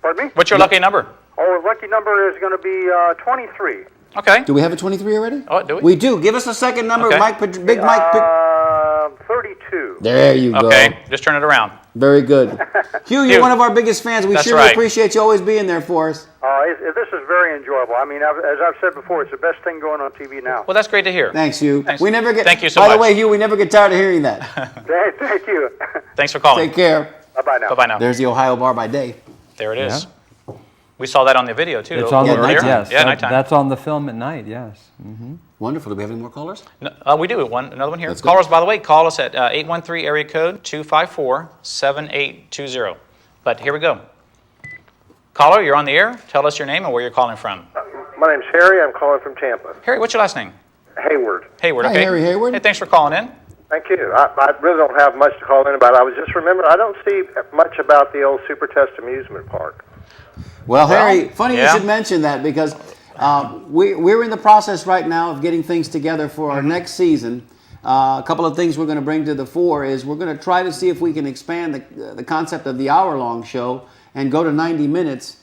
Pardon me? What's your lucky number? Oh, the lucky number is going to be 23. Okay. Do we have a 23 already? Oh, do we? We do. Give us a second number, Okay. Mike. Big Mike. 32. There you go. Okay, just turn it around. Very good. Hugh, you're Hugh. one of our biggest fans. We That's sure right. appreciate you always being there for us. This is very enjoyable. I mean, as I've said before, it's the best thing going on TV now. Well, that's great to hear. Thanks, Hugh. Thanks. We never get. Thank you so By much. the way, Hugh, we never get tired of hearing that. Thank you. Thanks for calling. Take care. Bye-bye now. Bye-bye now. There's the Ohio Bar by day. There it is. We saw that on the video, too. It's on the earlier. yes. Yeah, nighttime. That's on the film at night. Yes. Wonderful. Do we have any more callers? No, we do. Another one here. That's good. Callers, by the way, call us at 813 area code 254-7820. But here we go. Caller, you're on the air. Tell us your name and where you're calling from. My name's Harry. I'm calling from Tampa. Harry, what's your last name? Hayward. Hayward, Hi, okay. Harry Hayward. Hey, thanks for calling in. Thank you. I really don't have much to call in about. I was just remembering, I don't see much about the old Super Test amusement park. Well, Harry, funny yeah. you should mention that because we're in the process right now of getting things together for our next season. A couple of things we're going to bring to the fore is we're going to try to see if we can expand the concept of the hour-long show and go to 90 minutes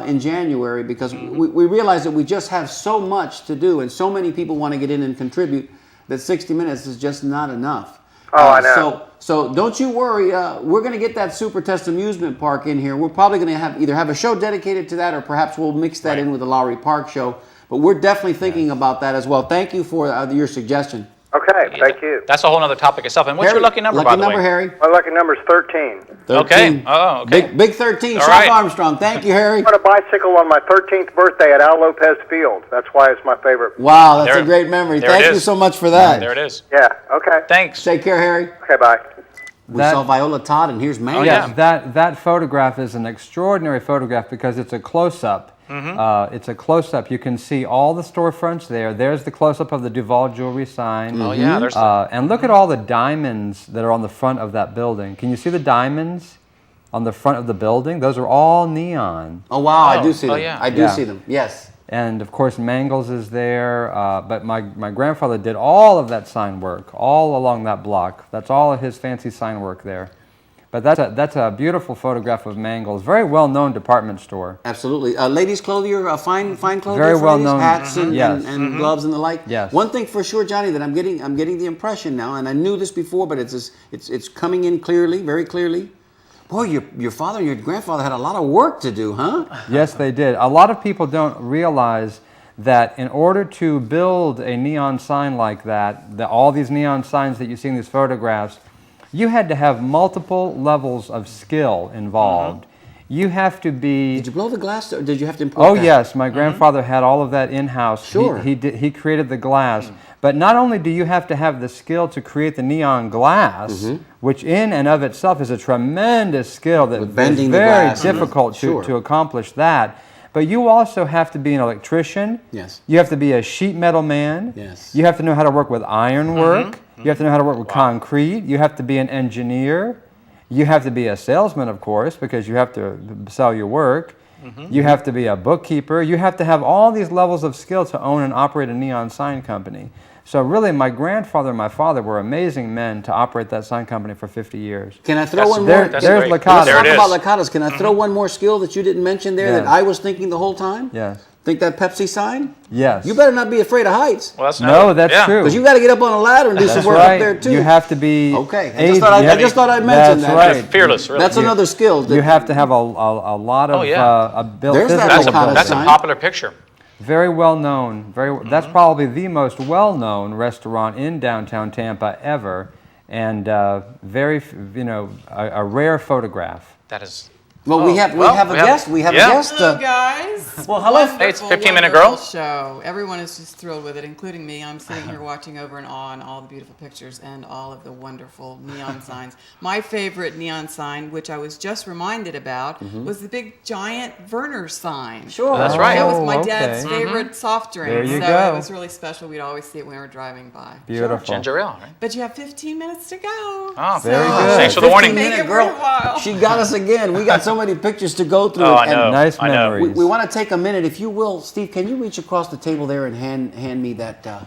in January because we realize that we just have so much to do and so many people want to get in and contribute that 60 minutes is just not enough. Oh, I know. So don't you worry. We're going to get that Super Test amusement park in here. We're probably going to either have a show dedicated to that or perhaps we'll mix that in with the Lowry Park show. But we're definitely thinking about that as well. Thank you for your suggestion. Okay, thank you. That's a whole other topic itself. And what's Harry, your lucky number, by lucky the number, way? Harry? My lucky number's 13. 13. Okay. Oh, okay. Big 13. All Chuck right. Armstrong. Thank you, Harry. I bought a bicycle on my 13th birthday at Al Lopez Field. That's why it's my favorite. Wow, that's There- a great memory. there it Thank you is. so much for that. There it is. Yeah, okay. Thanks. Take care, Harry. Okay, bye. We saw Viola Todd, and here's Mango. yeah. That photograph is an extraordinary photograph because it's a close-up. It's a close-up. You can see all the storefronts there. There's the close-up of the Duval Jewelry sign. Oh, yeah. There's And look at all the diamonds that are on the front of that building. Can you see the diamonds on the front of the building? Those are all neon. Oh, wow, I do see them. yeah. I do see them, yes. And, of course, Mangles is there. But my grandfather did all of that sign work all along that block. That's all of his fancy sign work there. But that's a beautiful photograph of Mangles. Very well-known department store. Absolutely. Ladies' clothier, fine clothier Very for well ladies? known. Hats and, Yes. and gloves and the like. Yes. One thing for sure, Johnny, that I'm getting the impression now, and I knew this before, but it's coming in clearly, very clearly. Boy, your father and your grandfather had a lot of work to do, huh? Yes, they did. A lot of people don't realize that in order to build a neon sign like that, all these neon signs that you see in these photographs, you had to have multiple levels of skill involved. You have to be... Did you blow the glass, or did you have to import Oh, that? yes. My grandfather had all of that in-house. Sure. He created the glass. But not only do you have to have the skill to create the neon glass, which in and of itself is a tremendous skill that is bending the very glass and difficult sure. to accomplish that, but you also have to be an electrician. Yes. You have to be a sheet metal man. Yes. You have to know how to work with ironwork. You have to know how to work with concrete. You have to be an engineer. You have to be a salesman, of course, because you have to sell your work. You have to be a bookkeeper. You have to have all these levels of skill to own and operate a neon sign company. So really, my grandfather and my father were amazing men to operate that sign company for 50 years. Can I throw one more? There's Let's Licata. talk about Licatas. Can I throw one more skill that you didn't mention there that I was thinking the whole time? Yes. Think that Pepsi sign? Yes. You better not be afraid of heights. Well, that's that's true. Because you got to get up on a ladder and do some work up there too. You have to be. Okay. I just thought I'd mention that. Right. Fearless, really. That's another skill. You have to have a lot of There's that's a popular picture. Very well known. That's probably the most well known restaurant in downtown Tampa ever, and very a rare photograph. That is. Well, we have a guest. We have a guest. Hello, guys. Well, hello. Hey, it's 15-Minute Girl. Show. Everyone is just thrilled with it, including me. I'm sitting here watching over and on all the beautiful pictures and all of the wonderful neon signs. My favorite neon sign, which I was just reminded about, was the big giant Werner sign. Sure. That's right. That was my dad's favorite soft drink. There you so go. it was really special. We'd always see it when we were driving by. Beautiful. Ginger ale, right? But you have 15 minutes to go. Oh, very good. Thanks for the warning. Make it worthwhile. She got us again. We got so many pictures to go through. Oh, I know. Nice I know. memories. We want to take a minute, if you will, Steve. Can you reach across the table there and hand me that?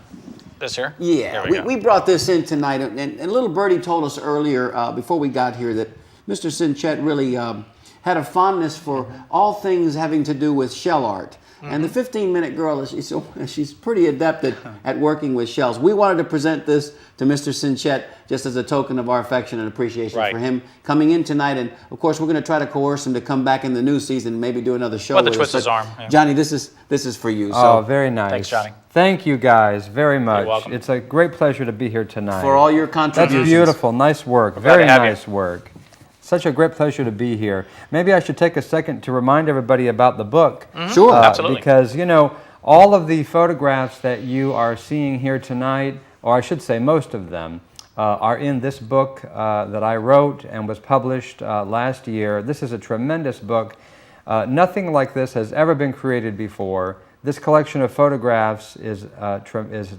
This here? Yeah, There we brought this in tonight, and little Birdie told us earlier before we got here that Mr. Cinchett really had a fondness for all things having to do with shell art. And the 15-Minute Girl, she's pretty adept at working with shells. We wanted to present this to Mr. Cinchett just as a token of our affection and appreciation for him coming in tonight. And, of course, we're going to try to coerce him to come back in the new season and maybe do another show with us. twist his arm. Yeah. Johnny, this is for you. Oh, very nice. Thanks, Johnny. Thank you guys very much. You're welcome. It's a great pleasure to be here tonight. For all your contributions. That's beautiful. Nice work. Very nice work. Such a great pleasure to be here. Maybe I should take a second to remind everybody about the book. Sure. Absolutely. Because, all of the photographs that you are seeing here tonight, or I should say most of them, are in this book that I wrote and was published last year. This is a tremendous book. Nothing like this has ever been created before. This collection of photographs is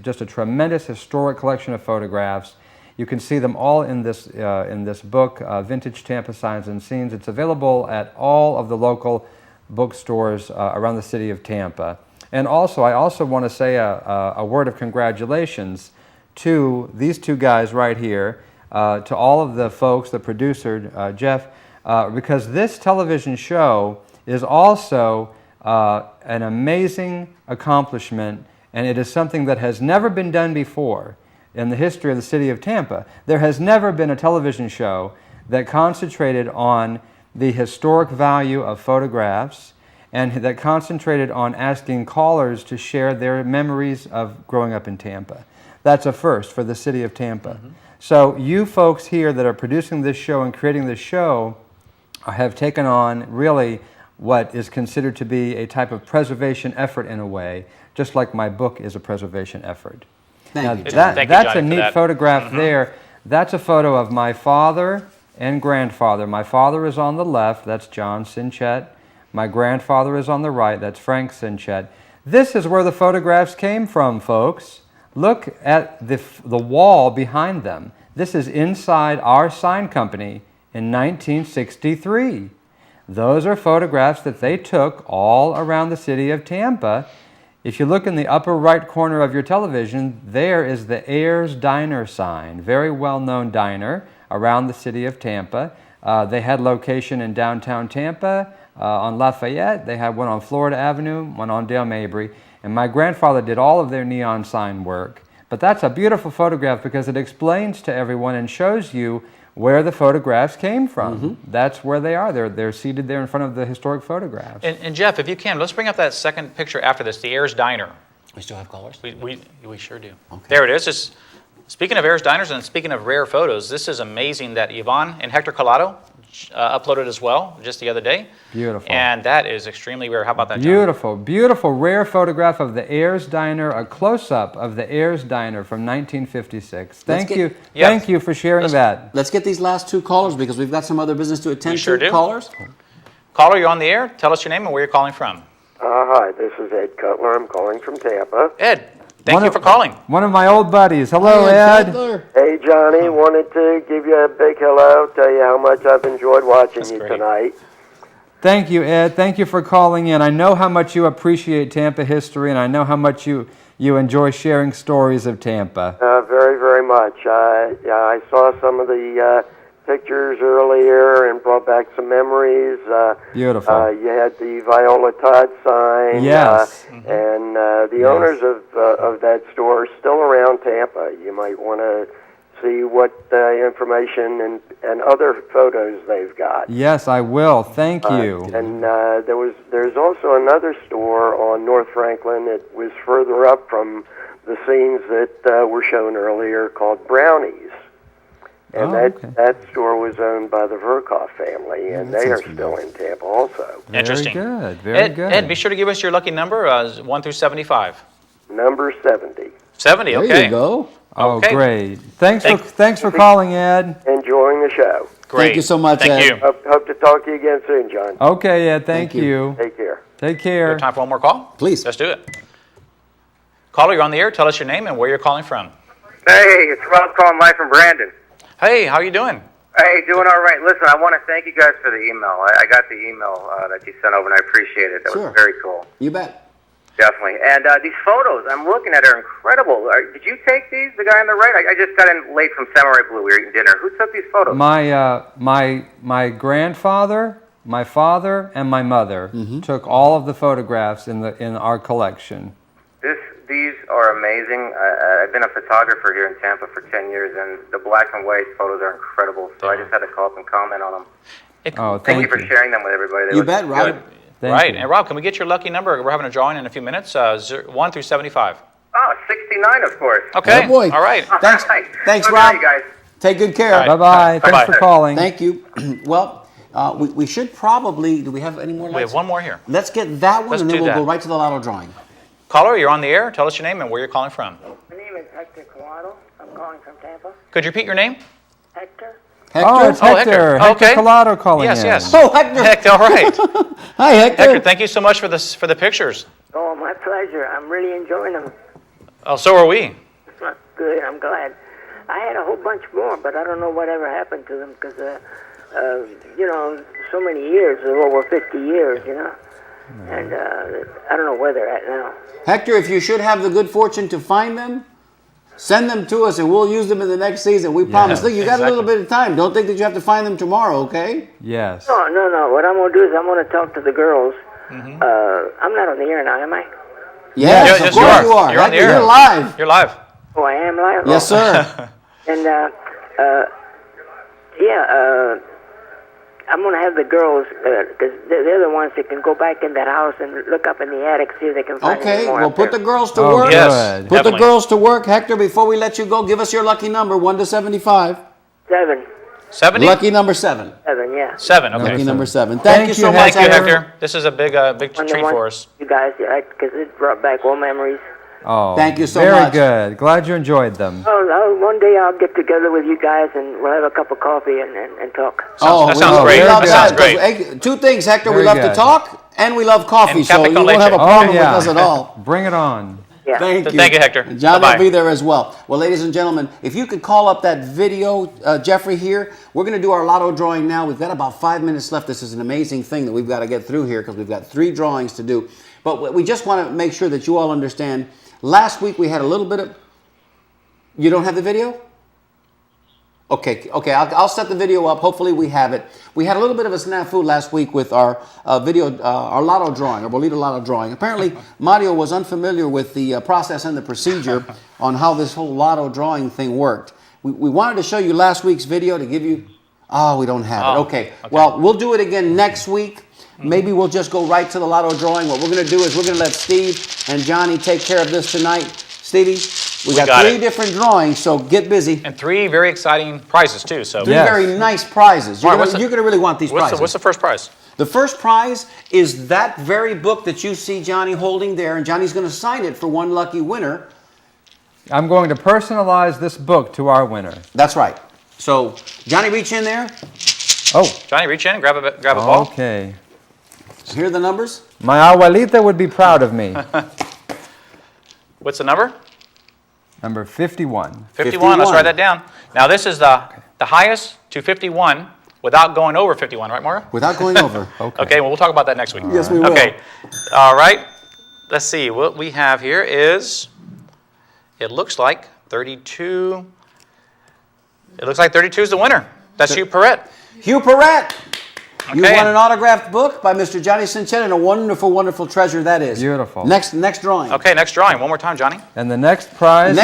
just a tremendous historic collection of photographs. You can see them all in this book, Vintage Tampa Signs and Scenes. It's available at all of the local bookstores around the city of Tampa. And also, I also want to say a word of congratulations to these two guys right here, to all of the folks, the producer, Jeff, because this television show is also an amazing accomplishment, and it is something that has never been done before. In the history of the city of Tampa, there has never been a television show that concentrated on the historic value of photographs and that concentrated on asking callers to share their memories of growing up in Tampa. That's a first for the city of Tampa. So you folks here that are producing this show and creating this show have taken on really what is considered to be a type of preservation effort in a way, just like my book is a preservation effort. Thank you. That's a neat photograph there. That's a photo of my father and grandfather. My father is on the left, that's John Cinchett. My grandfather is on the right, that's Frank Cinchett. This is where the photographs came from, folks. Look at the wall behind them. This is inside our sign company in 1963. Those are photographs that they took all around the city of Tampa. If you look in the upper right corner of your television, there is the Ayers Diner sign, very well-known diner around the city of Tampa. They had location in downtown Tampa on Lafayette. They had one on Florida Avenue, one on Dale Mabry. And my grandfather did all of their neon sign work. But that's a beautiful photograph because it explains to everyone and shows you where the photographs came from. That's where they are. They're seated there in front of the historic photographs. And Jeff, if you can, let's bring up that second picture after this, the Ayers Diner. We still have callers? We sure do. Okay. There it is. Just, speaking of Ayers Diners and speaking of rare photos, this is amazing that Yvonne and Hector Collado uploaded as well just the other day. Beautiful. And that is extremely rare. How about that, John? Beautiful, beautiful, rare photograph of the Ayers Diner, a close-up of the Ayers Diner from 1956. Thank you for sharing that. Let's get these last two callers because we've got some other business to attend to. Sure do. Callers? Caller, you're on the air. Tell us your name and where you're calling from. Hi, this is Ed Cutler. I'm calling from Tampa. Ed, thank you for calling. One of my old buddies. Hello, Ed. Hey, Johnny. Wanted to give you a big hello, tell you how much I've enjoyed watching you tonight. Thank you, Ed. Thank you for calling in. I know how much you appreciate Tampa history, and I know how much you enjoy sharing stories of Tampa. Very, very much. I saw some of the pictures earlier and brought back some memories. Beautiful. You had the Viola Todd sign. Yes. And the owners of that store are still around Tampa. You might want to see what information and other photos they've got. Yes, I will. Thank you. And there's also another store on North Franklin that was further up from the scenes that were shown earlier called Brownies. And that store was owned by the Verkoff family, and they are still in Tampa also. Interesting. Very good. Very good. Ed, be sure to give us your lucky number, 1 through 75. Number 70. 70, okay. There you go. Oh, Okay. great. Thanks for calling, Ed. Enjoying the show. Great. Thank you so much, Thank Ed. you. Hope to talk to you again soon, John. Okay, Ed. Thank you. you. Take care. Take We care. have time for one more call? Please. Let's do it. Caller, you're on the air. Tell us your name and where you're calling from. Hey, it's Rob calling live from Brandon. Hey, how you doing? Hey, doing all right. Listen, I want to thank you guys for the email. I got the email that you sent over, and I appreciate it. That Sure. was very cool. You bet. Definitely. And these photos I'm looking at are incredible. Did you take these, the guy on the right? I just got in late from Samurai Blue. We were eating dinner. Who took these photos? My grandfather, my father, and my mother took all of the photographs in our collection. These are amazing. I've been a photographer here in Tampa for 10 years, and the black and white photos are incredible. So I just had to call up and comment on them. Thank you for sharing them with everybody. They You look bet, Rob. good. Right. And Rob, can we get your lucky number? We're having a drawing in a few minutes. 1 through 75. Oh, 69, of course. Okay. Oh, boy. All right. Thanks, All right. thanks, Good Rob. night, guys. Take good care. All right. Bye-bye. Thanks Bye-bye. for calling. Thank you. Well, we should probably, do we have any more? We have one more here. Let's get that one, Let's and then do we'll go that. right to the lotto drawing. Caller, you're on the air. Tell us your name and where you're calling from. My name is Hector Collado. I'm calling from Tampa. Could you repeat your name? Hector? Hector? Oh, it's Oh, Hector. Hector. Okay. Collado calling in. Yes. Oh, Hector. Hector, all right. Hi, Hector. Hector, thank you so much for the pictures. Oh, my pleasure. I'm really enjoying them. Oh, so are we. Good. I'm glad. I had a whole bunch more, but I don't know whatever happened to them because, so many years, over 50 years, and I don't know where they're at now. Hector, if you should have the good fortune to find them, send them to us and we'll use them in the next season. We promise. Look, you got a little bit of time. Don't think that you have to find them tomorrow, okay? Yes. No. What I'm going to do is I'm going to talk to the girls. I'm not on the air now, am I? Yes, of course you are. You're on the Hector, air. you're live. You're live. Oh, I am live? Yes, sir. And, I'm going to have the girls, because they're the ones that can go back in that house and look up in the attic, see if they can find Okay, any more well, up put there. the girls to Oh, work. Yes, Put the definitely. girls to work. Hector, before we let you go, give us your lucky number, 1 to 75. 7. 70? Lucky number 7. 7, yeah. 7, okay. Lucky number 7. Thank you so you, much, Thank you, Hector. Hector. This is a big treat for us. You guys, because it brought back old memories. Oh, Thank you so very much. good. Glad you enjoyed them. Oh, one day I'll get together with you guys and we'll have a cup of coffee and talk. That sounds we great. love That sounds that. great. Hey, 2 things, Hector. We Very love to good. talk and we love coffee, And so cafe you con won't have a leche. problem Oh, with yeah. us at all. Bring it on. Yeah. Thank you. Thank you, Hector. John Bye-bye. will be there as well. Well, ladies and gentlemen, if you could call up that video, Jeffrey, here, we're going to do our lotto drawing now. We've got about 5 minutes left. This is an amazing thing that we've got to get through here because we've got 3 drawings to do. But we just want to make sure that you all understand. Last week we had a little bit of... You don't have the video? Okay. I'll set the video up. Hopefully we have it. We had a little bit of a snafu last week with our video, our lotto drawing, our Bolito lotto drawing. Apparently, Mario was unfamiliar with the process and the procedure on how this whole lotto drawing thing worked. We wanted to show you last week's video to give you... Oh, we don't have it. Okay. Well, we'll do it again next week. Maybe we'll just go right to the lotto drawing. What we're going to do is we're going to let Steve and Johnny take care of this tonight. Stevie, we got 3 different drawings, so get busy. And 3 very exciting prizes, too. So 3 very nice prizes. You're Mark, going to really want these prizes. What's the first prize? The first prize is that very book that you see Johnny holding there, and Johnny's going to sign it for one lucky winner. I'm going to personalize this book to our winner. That's right. So, Johnny, reach in there. Oh. Johnny, reach in, grab a ball. Okay. Here are the numbers. My abuelita would be proud of me. What's the number? Number 51. 51. Let's write that down. Now, this is the highest to 51 without going over 51, right, Maura? Without going over. Okay, well, we'll talk about that next week. Yes, we will. Okay, all right. Let's see. What we have here is, it looks like 32. It looks like 32 is the winner. That's Hugh Perrette. Hugh Perrette. Okay. You won an autographed book by Mr. Johnny Cinchett, and a wonderful, wonderful treasure that is. Beautiful. Next drawing. Okay, next drawing. One more time, Johnny. And the next prize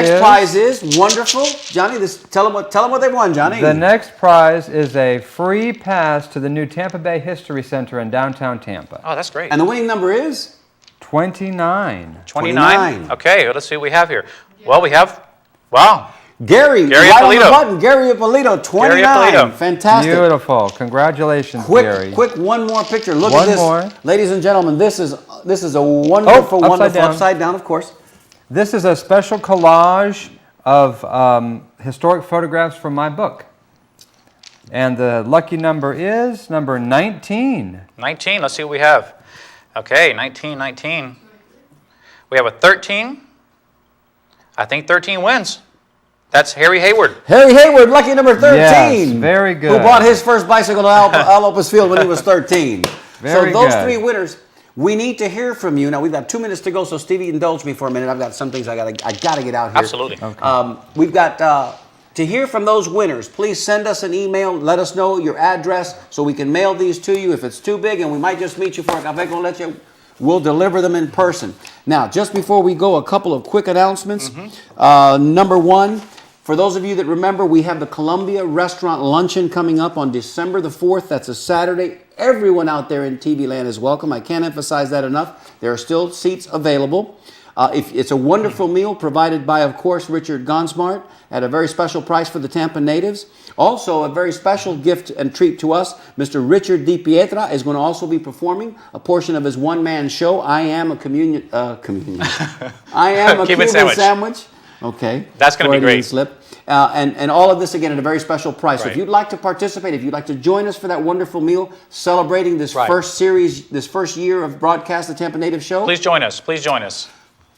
is wonderful. Johnny, tell them what they won, Johnny. The next prize is a free pass to the new Tampa Bay History Center in downtown Tampa. Oh, that's great. And the winning number is? 29. 29. Okay, well, let's see what we have here. Well, we have, wow. Gary right on the button. Gary Ippolito, 29. Gary Ippolito. Fantastic. Beautiful. Congratulations, Gary. Quick, one more picture. Look at this. More. Ladies and gentlemen, this is a wonderful, upside down, of course. This is a special collage of historic photographs from my book. And the lucky number is number 19. 19, let's see what we have. Okay, 19. We have a 13. I think 13 wins. That's Harry Hayward. Harry Hayward, lucky number 13. Yes, very good. Who bought his first bicycle to Alopus Field when he was 13. So those three winners, we need to hear from you. Now, we've got 2 minutes to go, so Stevie, indulge me for a minute. I've got some things I gotta get out here. Absolutely. Okay. We've got, to hear from those winners, please send us an email. Let us know your address so we can mail these to you. If it's too big and we might just meet you for a café con leche, we'll deliver them in person. Now, just before we go, a couple of quick announcements. Number one, for those of you that remember, we have the Columbia Restaurant Luncheon coming up on December the 4th. That's a Saturday. Everyone out there in TV land is welcome. I can't emphasize that enough. There are still seats available. It's a wonderful meal provided by, of course, Richard Gonsmart at a very special price for the Tampa natives. Also, a very special gift and treat to us. Mr. Richard DiPietra is going to also be performing a portion of his one-man show, I Am a Cuban Sandwich. Okay. That's going to be great. Slip. And all of this, again, at a very special price. Right. So if you'd like to participate, if you'd like to join us for that wonderful meal, celebrating this first series, this first year of broadcast, the Tampa Native Show. Please join us. Please join us.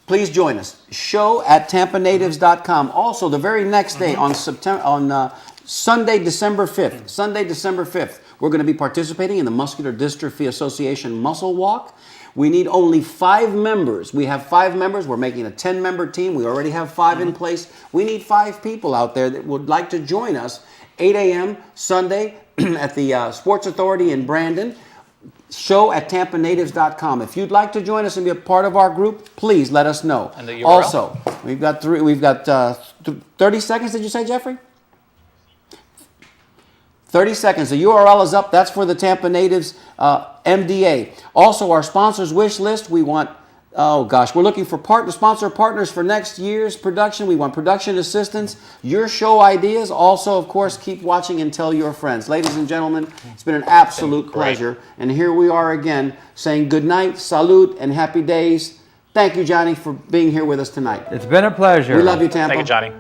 Please join us. Show at tampanatives.com. Also, the very next day, on Sunday, December 5th, we're going to be participating in the Muscular Dystrophy Association Muscle Walk. We need only 5 members. We have 5 members. We're making a 10-member team. We already have 5 in place. We need 5 people out there that would like to join us. 8 a.m. Sunday at the Sports Authority in Brandon. Show at tampanatives.com. If you'd like to join us and be a part of our group, please let us know. And the URL? Also, we've got 30 seconds, did you say, Jeffrey? 30 seconds. The URL is up. That's for the Tampa Natives MDA. Also, our sponsors wish list. We want, we're looking for sponsor partners for next year's production. We want production assistance, your show ideas. Also, of course, keep watching and tell your friends. Ladies and gentlemen, it's been an absolute pleasure. And here we are again saying good night, salud, and happy days. Thank you, Johnny, for being here with us tonight. It's been a pleasure. We love you, Tampa. Thank you, Johnny.